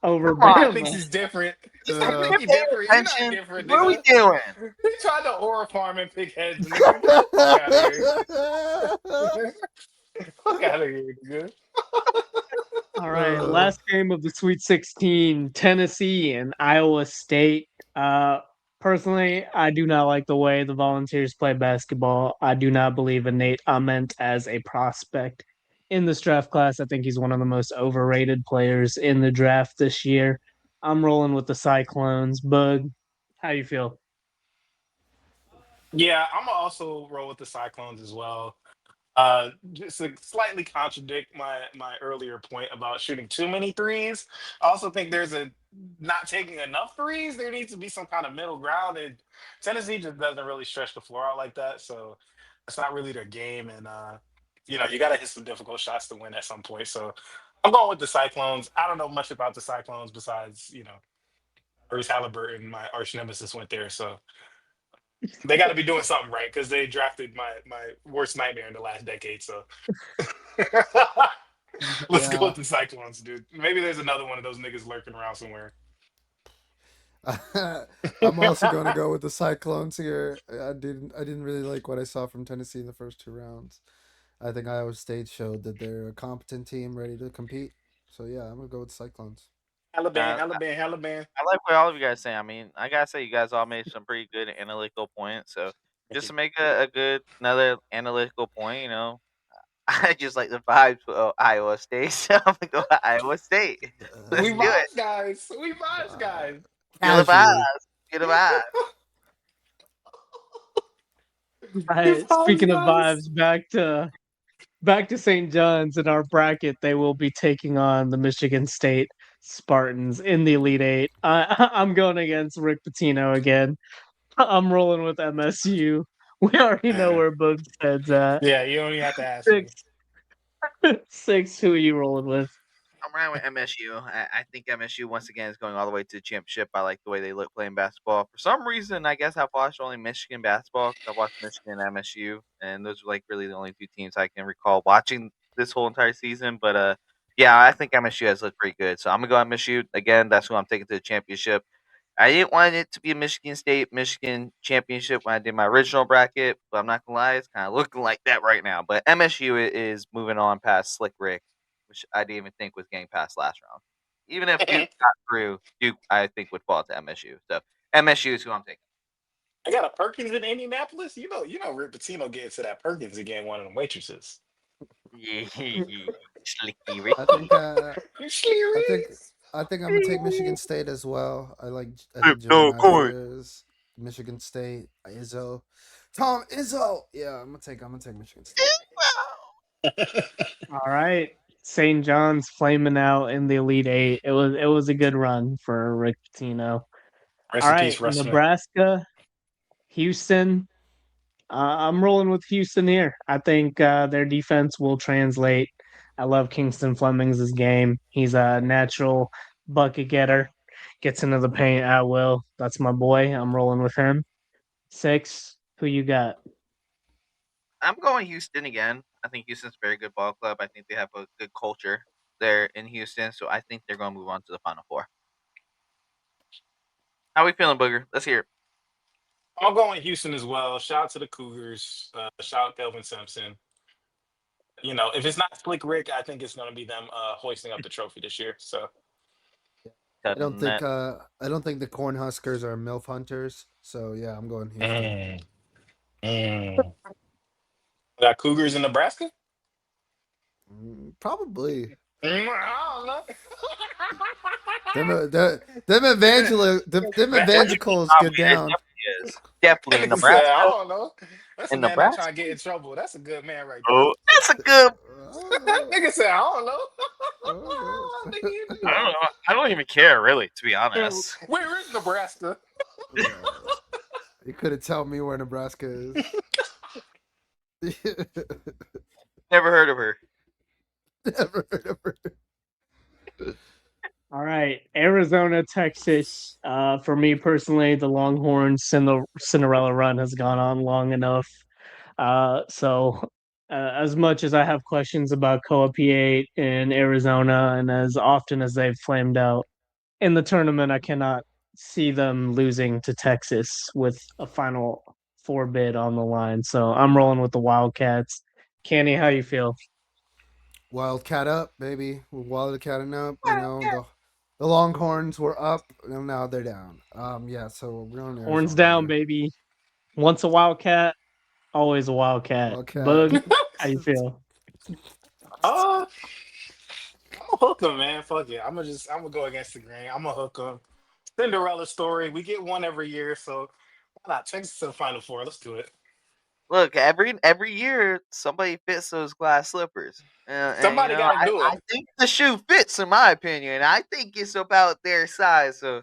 over come on. Guy thinks Bama. he's different. This Are nigga Uh, think you he paying different. You're not attention? different, What are we nigga. doing? He tried to aura farm and pick heads, nigga. Get the fuck out of here. Fuck out of here, nigga. All right, last game of the Sweet 16, Tennessee and Iowa State. Uh, Personally, I do not like the way the Volunteers play basketball. I do not believe in Nate Ament as a prospect in this draft class. I think he's one of the most overrated players in the draft this year. I'm rolling with the Cyclones. Bug, how you feel? Yeah, I'm gonna also roll with the Cyclones as well. Just to slightly contradict my earlier point about shooting too many threes. I also think there's a not taking enough threes. There needs to be some kind of middle ground, and Tennessee just doesn't really stretch the floor out like that. So it's not really their game, and you got to hit some difficult shots to win at some point. So I'm going with the Cyclones. I don't know much about the Cyclones besides Bruce Halliburton, my arch nemesis, went there. So they got to be doing something right because they drafted my worst nightmare in the last decade. So let's go Yeah. with the Cyclones, dude. Maybe there's another one of those niggas lurking around somewhere. I'm also going to go with the Cyclones here. I didn't really like what I saw from Tennessee in the first 2 rounds. I think Iowa State showed that they're a competent team ready to compete. So yeah, I'm gonna go with Cyclones. Alabama, Nah, Alabama, Alabama. I like what all of you guys say. I mean, I gotta say, you guys all made some pretty good analytical points. So Thank just you. to make a good another analytical point, I just like the vibes of Iowa State. So I'm gonna go with Iowa State. We Let's do it. vibes, guys. We vibes, Uh, guys. Feel the vibes. Casually. Feel the vibes. All We right, vibes, speaking of guys. vibes, back to St. John's in our bracket. They will be taking on the Michigan State Spartans in the Elite Eight. I'm going against Rick Pitino again. I'm rolling with MSU. We already know Uh, where Boog's head's at. yeah, you don't even have to ask me. Six, six. Who are you rolling with? I'm riding with MSU. I think MSU once again is going all the way to the championship. I like the way they look playing basketball. For some reason, I guess I've watched only Michigan basketball because I've watched Michigan and MSU, and those are like really the only two teams I can recall watching this whole entire season. But yeah, I think MSU has looked pretty good. So I'm gonna go MSU again. That's who I'm taking to the championship. I didn't want it to be a Michigan State Michigan championship when I did my original bracket, but I'm not gonna lie, it's kind of looking like that right now. But MSU is moving on past Slick Rick, which I didn't even think was getting past last round. Even if Duke I got through, Duke I think would fall to MSU. So MSU is who I'm taking. got a Perkins in Indianapolis. Rick Pitino getting to that Perkins again, one of them waitresses. Yeah, Slicky Rick. I think I think Serious? I think I'm gonna take Michigan State as well. I Flip think Jimmy no coin. Masters, Michigan State, Izzo, Tom Izzo. Yeah, I'm gonna take Michigan State. All right, St. John's flaming out in the Elite Eight. It was a good run for Rick Pitino. All Rest in right, peace, Russ. Nebraska, Houston. I'm rolling with Houston here. I think their defense will translate. I love Kingston Fleming's game. He's a natural bucket getter. Gets into the paint at will. That's my boy. I'm rolling with him. Six. Who you got? I'm going Houston again. I think Houston's a very good ball club. I think they have a good culture there in Houston. So I think they're going to move on to the Final Four. How we feeling, Booger? Let's hear it. I'm going Houston as well. Shout out to the Cougars. Shout out Kelvin Simpson. If it's not Slick Rick, I think it's going to be them hoisting up the trophy this year. So Cutting that. I don't think the Cornhuskers are MILF hunters. So yeah, I'm going Houston. mm, mm. Got Cougars in Nebraska. Probably. I don't know. Them that, What you mean, evangelicals get Tommy? It down. definitely is. that Definitely in nigga said, I Nebraska. don't know. That's a In man that trying Nebraska. to get in trouble. That's a good man right there. Oh, that's a good. That nigga said, I don't know. I don't know. Nigga, you I don't know. know. I don't even care, really, to be honest. Where is Nebraska? You couldn't tell me where Nebraska is. Never heard of her. Never heard of her. All right, Arizona, Texas. For me personally, the Longhorns Cinderella run has gone on long enough. As much as I have questions about Coapiate in Arizona, and as often as they've flamed out in the tournament, I cannot see them losing to Texas with a final four bid on the line. So I'm rolling with the Wildcats. Kenny, how you feel? Wildcat up, baby. We're wildcatting up. The Longhorns were up, and now they're down. Yeah. So we're going Horns Arizona down, here. baby. Once a Wildcat, always a Wildcat. Wildcat. Bug, how you feel? I'm gonna hook him, man. Fuck it. I'm gonna go against the grain. I'm gonna hook him. Cinderella story. We get one every year, so why not? Take us to the final four. Let's do it. Look, every year somebody fits those glass slippers, and Somebody got to do I it. think the shoe fits in my opinion. I think it's about their size, so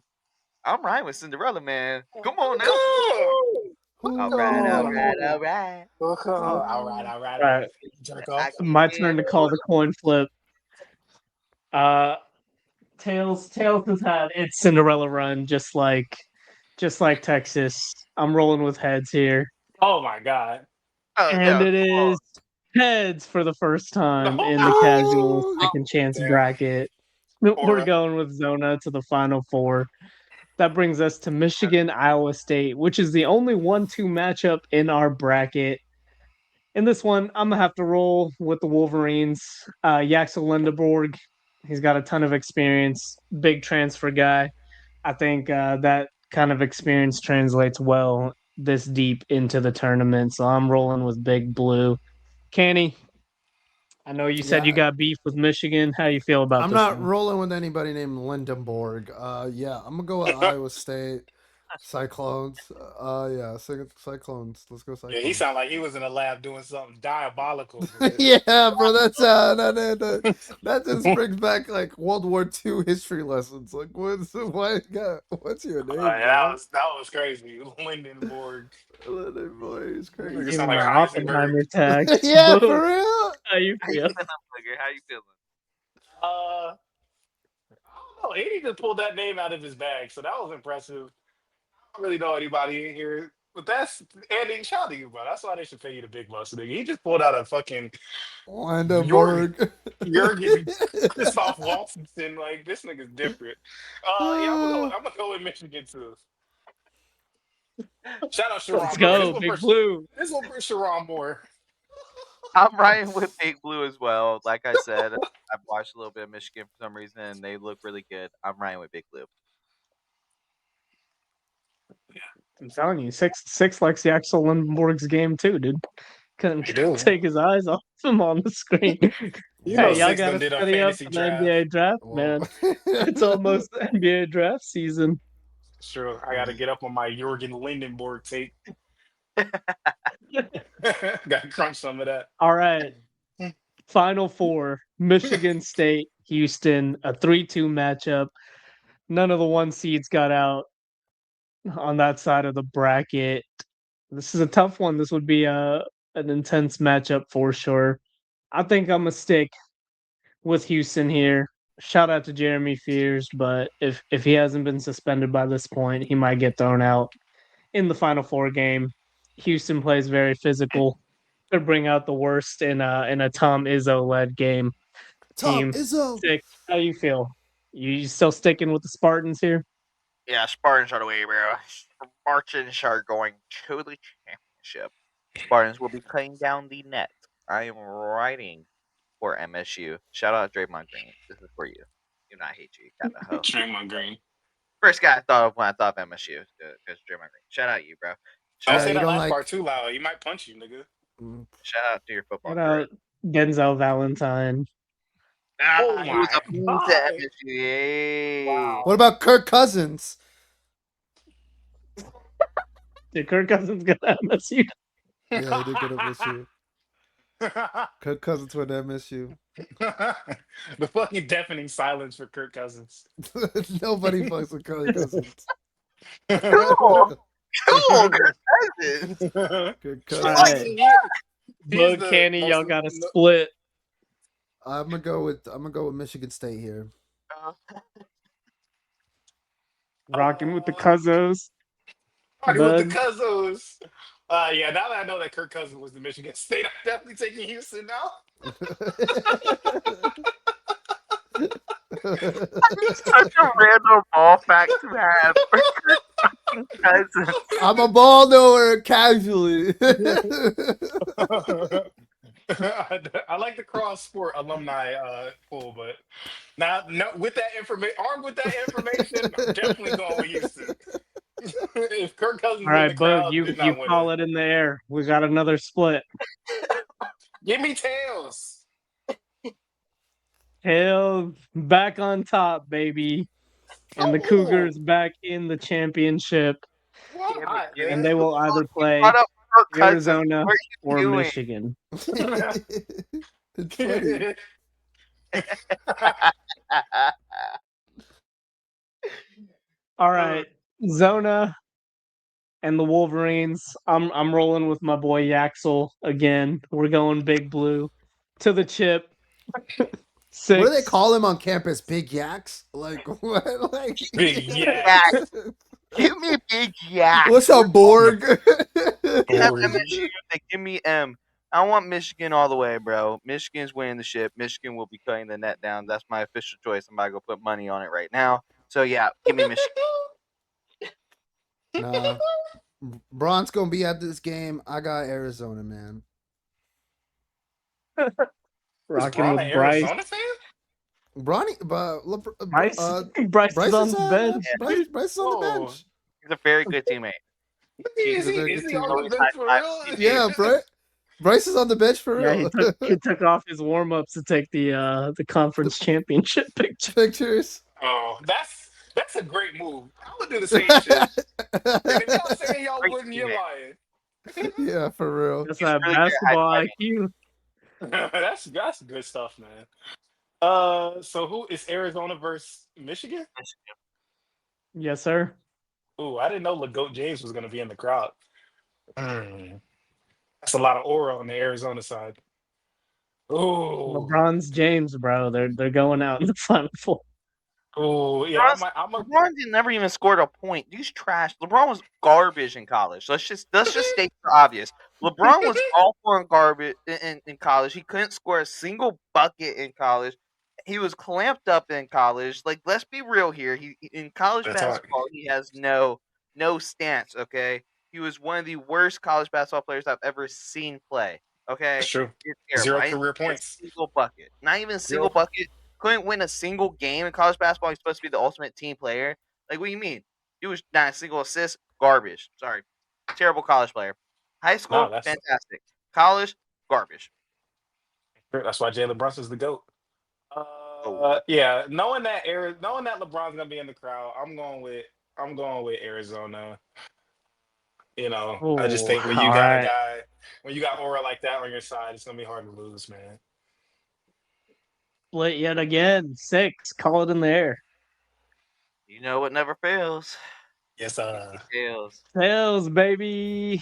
I'm right with Cinderella, man. Come on now. Come All right, all Ooh. right, all right. All right, all right, All all right, right. Jerk I off. can my get turn to call the coin flip. Uh, Tails has had its Cinderella run, just like Texas. I'm rolling with heads here, Oh my god. Oh and no, it come on. is heads for the first time in the Oh, casual Oh. second chance damn. bracket. We're Aura. going with Zona to the final four. That brings us to Michigan, Iowa State, which is the only 1-2 matchup in our bracket. In this one, I'm gonna have to roll with the Wolverines. Yaxel Lindeborg, he's got a ton of experience, big transfer guy. I think that kind of experience translates well this deep into the tournament. So I'm rolling with Big Blue. Canny, I know you said you Yeah. got beef with Michigan. How you feel about I'm this not one? rolling with anybody named Lindenborg. Yeah, I'm gonna go with Iowa State Cyclones. Yeah, Cyclones. Let's go Yeah, he Cyclones. sounded like he was in the lab doing something diabolical. Nigga. Yeah, bro, that's that just brings back like World War II history lessons. Like, what's your name, Yeah, bro? that was crazy. Lindenborg. Boy, he's Nigga crazy. Give sound him like an Heisenberg. Oppenheimer tax. Yeah, Boom. for real. How you How you feel? feeling, Booger? How you feeling? I don't know. He just pulled that name out of his bag, so that was impressive. I don't really know anybody in here, but that's Andy. Shout out to you, bro. That's why they should pay you the big bucks, nigga. He just pulled out a fucking Jurgen, Lindenborg. Jurgen Christoph Walton. Like this nigga's different. Yeah, I'm gonna go with Michigan too. Shout out Let's Sharon Moore. go, Big Blue. This one for Sharon Moore. I'm riding with Big Blue as well. Like I said, I've watched a little bit of Michigan for some reason, and they look really good. I'm riding with Big Blue. I'm telling you, six likes the Axel Lindborg's game too, dude. Couldn't I do. take his eyes off him on the screen. You know, Hey, y'all six got done to did a study up fantasy for the draft. NBA draft, Whoa. man. It's almost NBA draft season. Sure, I got to get up on my Jurgen Lindenborg tape. Got to crunch some of that. All right, Final Four: Michigan State, Houston, a 3-2 matchup. None of the one seeds got out on that side of the bracket. This is a tough one. This would be an intense matchup for sure. I think I'm gonna stick with Houston here. Shout out to Jeremy Fears, but if he hasn't been suspended by this point, he might get thrown out in the Final Four game. Houston plays very physical. Could bring out the worst in a Tom Izzo led game. Tom Team Izzo. six. How you feel? You still sticking with the Spartans here? Yeah, Spartans are the way, bro. Spartans are going to the championship. Spartans will be cutting down the net. I am writing for MSU. Shout out Draymond Green. This is for you. You know I hate you, you kind of hoe. Draymond Green. First guy I thought of when I thought of MSU because Draymond Green. Shout out you, bro. Don't Shout Yeah, out, say you that don't last part like. too loud. He might punch you, nigga. shout out to your football Shout career. out Denzel Valentine. Oh He was my a beast at god! MSU. Yay. What Wow. about Kirk Cousins? Did Kirk Cousins get MSU? Yeah, he did good at MSU. Kirk Cousins went to MSU. The fucking deafening silence for Kirk Cousins. Nobody fucks with Kirk Cousins. Cool. Cool. Kirk Cousins. Kirk He's All Cousins. right, he's Bug the Canny, most y'all got to split. I'm gonna go with Michigan State here. Rocking with the Cousins. party with the Bug. Cousins. Yeah, now that I know that Kirk Cousins was the Michigan State, I'm definitely taking Houston now. Such a random ball fact to have for Kirk Cousins. I'm a ball knower casually. I like the cross sport alumni pool, but now no, with that information, armed with that information, I'm definitely going with Houston. If Kirk Cousins All is in right, the Boog, crowd, they're you not winning. call it in the air. We got another split. Give me tails. Tails back on top, baby. And the Oh, Cougars back in the championship. well, I'm Damn it, hot, And man. they dude. will either You play brought up Kirk Cousins. Arizona What are or you doing? Michigan. It's funny. All right, Zona and the Wolverines. I'm rolling with my boy Yaxel again. We're going big blue to the chip. What do they 6. call him on campus? Big Yaks? Like what? Like Big Yeah, yaks. give me Big Yak. what's up, Borg? Have Borg. MSU, they give me M. I want Michigan all the way, bro. Michigan's winning the ship. Michigan will be cutting the net down. That's my official choice. I'm about to go put money on it right now. So yeah, give me Michigan. Nah, Braun's gonna be at this game. I got Arizona, man. Is Rocking Braun an with Bryce. Arizona fan? Bronny, Bryce, Bryce is Bryce on is the bench. Bryce is on the Whoa. bench. He's a very good teammate. Is He's a he very is good he on the teammate. bench for real? Yeah, Bryce is on the bench for Yeah, real. he took off his warm ups to take the conference championship picture. Pictures. Oh, that's a great move. I would do the same shit. And if y'all saying y'all Great wouldn't, you're teammate. lying. Yeah, for real. That's He's that really good at basketball high IQ. That's good stuff, man. So who is Arizona versus Michigan? fiving. Yes, sir. Ooh, I didn't know LeGoat James was gonna be in the crowd. Mm, that's a lot of aura on the Arizona side. Ooh, LeBron's James, bro. They're going out in the final four. ooh, yeah. LeBron never even scored a point. He's trash. LeBron was garbage in college. Let's just state the obvious. LeBron was awful in garbage in college. He couldn't score a single bucket in college. He was clamped up in college. Like, let's be real here. He in college That's hard. basketball, he has no stance. Okay, he was one of the worst college basketball players I've ever seen play. Okay, That's true. he's terrible. Zero I didn't career see a points. single bucket. Not even a single Zero. bucket. Couldn't win a single game in college basketball. He's supposed to be the ultimate team player. Like, what do you mean? He was not a single assist. Garbage. Sorry. Terrible college player. High No, school, that's fantastic. College, garbage. that's why Jalen Brunson's the goat. Oh, Yeah, knowing that LeBron's gonna be in the crowd, I'm going with Arizona. I just Oh, think when you all got a right. guy, when you got aura like that on your side, it's gonna be hard to lose, man. Split yet again. 6. Call it in the air. you know what never fails? Yes, Fails. Tails, baby.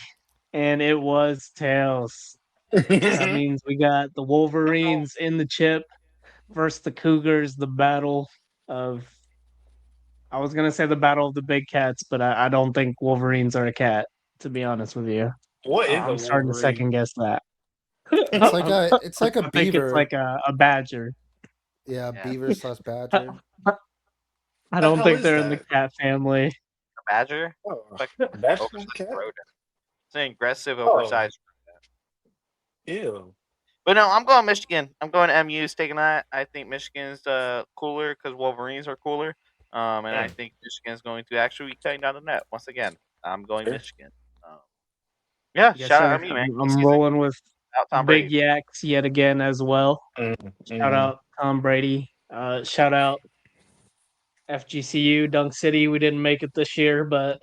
And it was tails. That means we got the Wolverines in the chip versus the Cougars, the battle of I was gonna say the battle of the big cats, but I don't think Wolverines are a cat, to be honest with you. what is a I'm starting to Wolverine? second guess that. It's like a I think it's beaver. like a badger. Yeah, Yeah. beaver slash I badger. don't Hell think is they're in the that? cat family. A badger? Oh, It's like that's not a oversized cat. rodent. It's an aggressive, Oh, oversized. ew. But no, I'm going Michigan. I'm going MU's taking that. I think Michigan's cooler because Wolverines are cooler. And I Mm, think Michigan's going to actually be cutting down the net once again. I'm going sure. Michigan. Um, yeah, Yes, shout out sir. MU, man. Good I'm season rolling with out Tom big Brady. yaks yet again as well. Mm, Shout mm. out Tom Brady. Shout out FGCU Dunk City. We didn't make it this year, but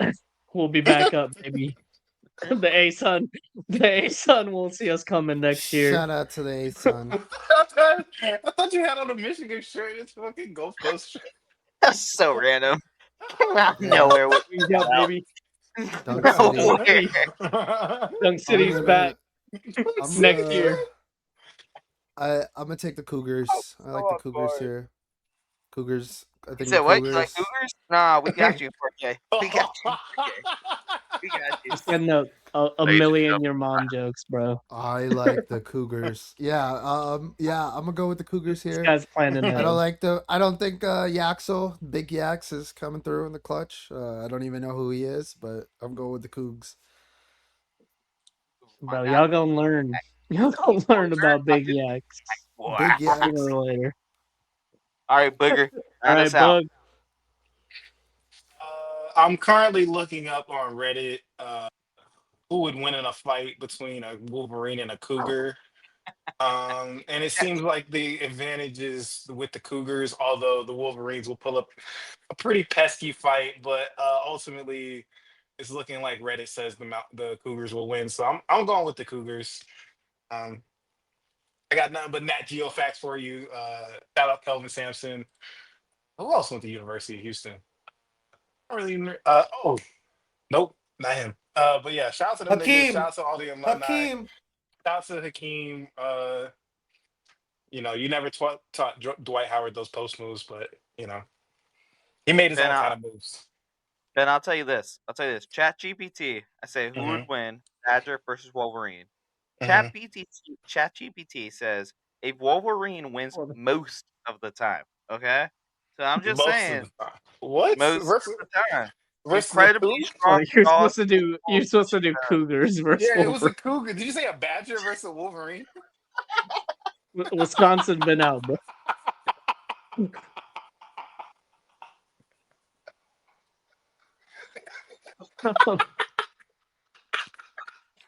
we'll be back up, baby. The A Sun won't see us coming next year. Shout out to the A Sun. I thought you had on a Michigan shirt. It's fucking Gulf Coast That's so random. Came out of Yeah, nowhere. With Wings up, that baby. Dunk Dunk City. nowhere. City. shirt. Dunk I'm City's gonna back I'm next gonna year. I'm gonna take the Cougars. I like the Oh, Cougars boy. here. Cougars. I You think the said what? You like Cougars. Cougars? Nah, we got you, 4K. We got you, 4K. We got you. Just getting a Ladies and million your mom jokes, bro. I like the Cougars. Yeah, I'm gonna go with the Cougars This here. guy's planning ahead. I don't think Yaxel, Big Yax is coming through in the clutch. I don't even know who he is, but I'm going with the Cougs. Bro, y'all gonna learn. You'll learn about big yaks Big sooner yaks. or later. All right, Booger, All round us right, out. Bug. I'm currently looking up on Reddit who would win in a fight between a Wolverine and a Cougar. And it seems like the advantage is with the Cougars, although the Wolverines will pull up a pretty pesky fight. But ultimately, it's looking like Reddit says the Cougars will win. So I'm going with the Cougars. Um, I got nothing but Nat Geo facts for you. Shout out Kelvin Sampson. Who else went to University of Houston? I don't really. Oh, nope, not him. But yeah, shout out to them niggas. Shout Hakeem. out to all the alumni. Hakeem. Shout out to Hakeem. You never taught Dwight Howard those post moves, but he made his Ben, own kind of moves. Ben, I'll tell you this. Chat GPT. I say who would Mhm. win, Badger versus Wolverine. Mhm. Chat GPT says if Wolverine wins Hold on. most of the time. Okay, so I'm just Most of saying the time. What most versus of the time. versus the Incredibly Cougar? Oh, strong you're dog. supposed to do. You're supposed to do Cougars versus Yeah, it was a Wolverine. Cougar. Did you say a Badger versus a Wolverine? Wisconsin been out, bro.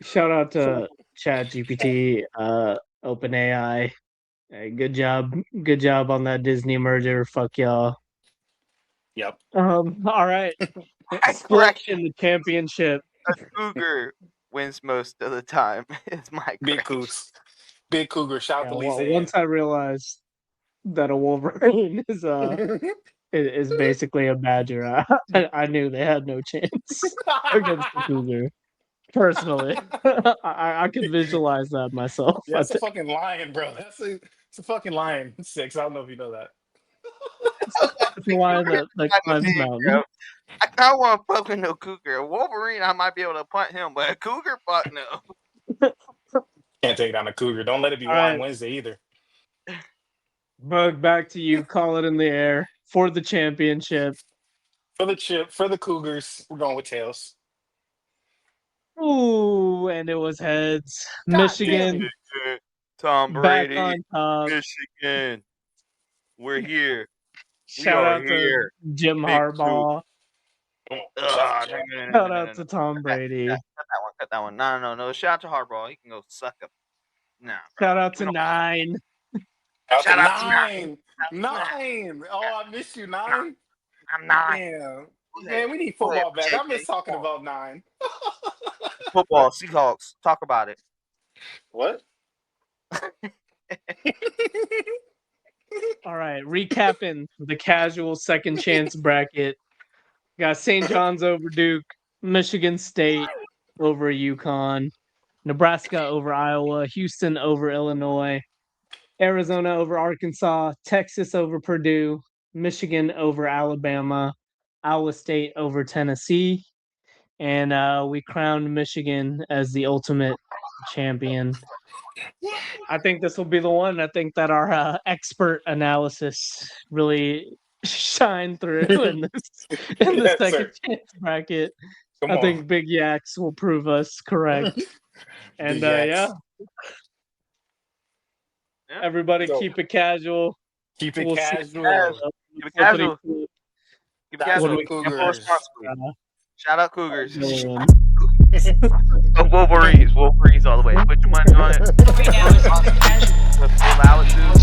Shout out to Chat GPT, OpenAI. Hey, good job on that Disney merger. Fuck y'all. Yep. All right. I Split correct in the championship. Cougar wins most of the time. Is my Big correction. Cougs. Big Cougar. Shout out Yeah. to Well, Lizanne. once I realized that a Wolverine is basically a Badger, I knew they had no chance against the Cougar. Personally, I could visualize that myself. Yeah, I that's a think fucking lion, bro. It's a fucking lion. Six. I don't know if you know that. it's the line that Kinda climbs big, bro. mountain. I kind of want to fuck with no Cougar. A Wolverine, I might be able to punt him, but a Cougar, fuck no. Can't take down a Cougar. Don't let it be All Wine right, Wednesday either. Bug, back to you. Call it in the air for the championship. For the chip, for the Cougars, we're going with tails. Ooh, and it was heads. God damn Michigan it. Tom back Brady, on top. Michigan. We're here. We Shout are out to here. Jim Big two. Harbaugh. Shout out No, Jim. no, no, no, Shout no, out no, no. to Tom Brady. Cut that one. Cut that one. No. Shout out to Harbaugh. He can go suck up. Nah, bro. Shout out We to don't. Nine. Out to Shout out to nine. Nine. Nine. Oh, I missed you, nine. I'm Nine. Damn. Who's that? Man, we need Go ahead, football back. I miss JK. talking Come on. about nine. Football, Seahawks. Talk about it. What? All right, recapping the casual second chance bracket. Got St. John's over Duke, Michigan State over UConn, Nebraska over Iowa, Houston over Illinois, Arizona over Arkansas, Texas over Purdue, Michigan over Alabama, Iowa State over Tennessee, and we crowned Michigan as the ultimate champion. I think this will be the one. I think that our expert analysis really shined through in the Yes, second sir. chance bracket. Come I on. think Big Yaks will prove us correct. And Big Yaks. yeah, Yeah. everybody So, keep it casual. keep it We'll see casual. Keep it flippity casual. flip Keep it Shout out to when casual. the we Gamble Cougars. responsibly. Shout out Cougars. go Oh, Wolverines all the way. Put your money on it. Right now is casual. If you allow it to.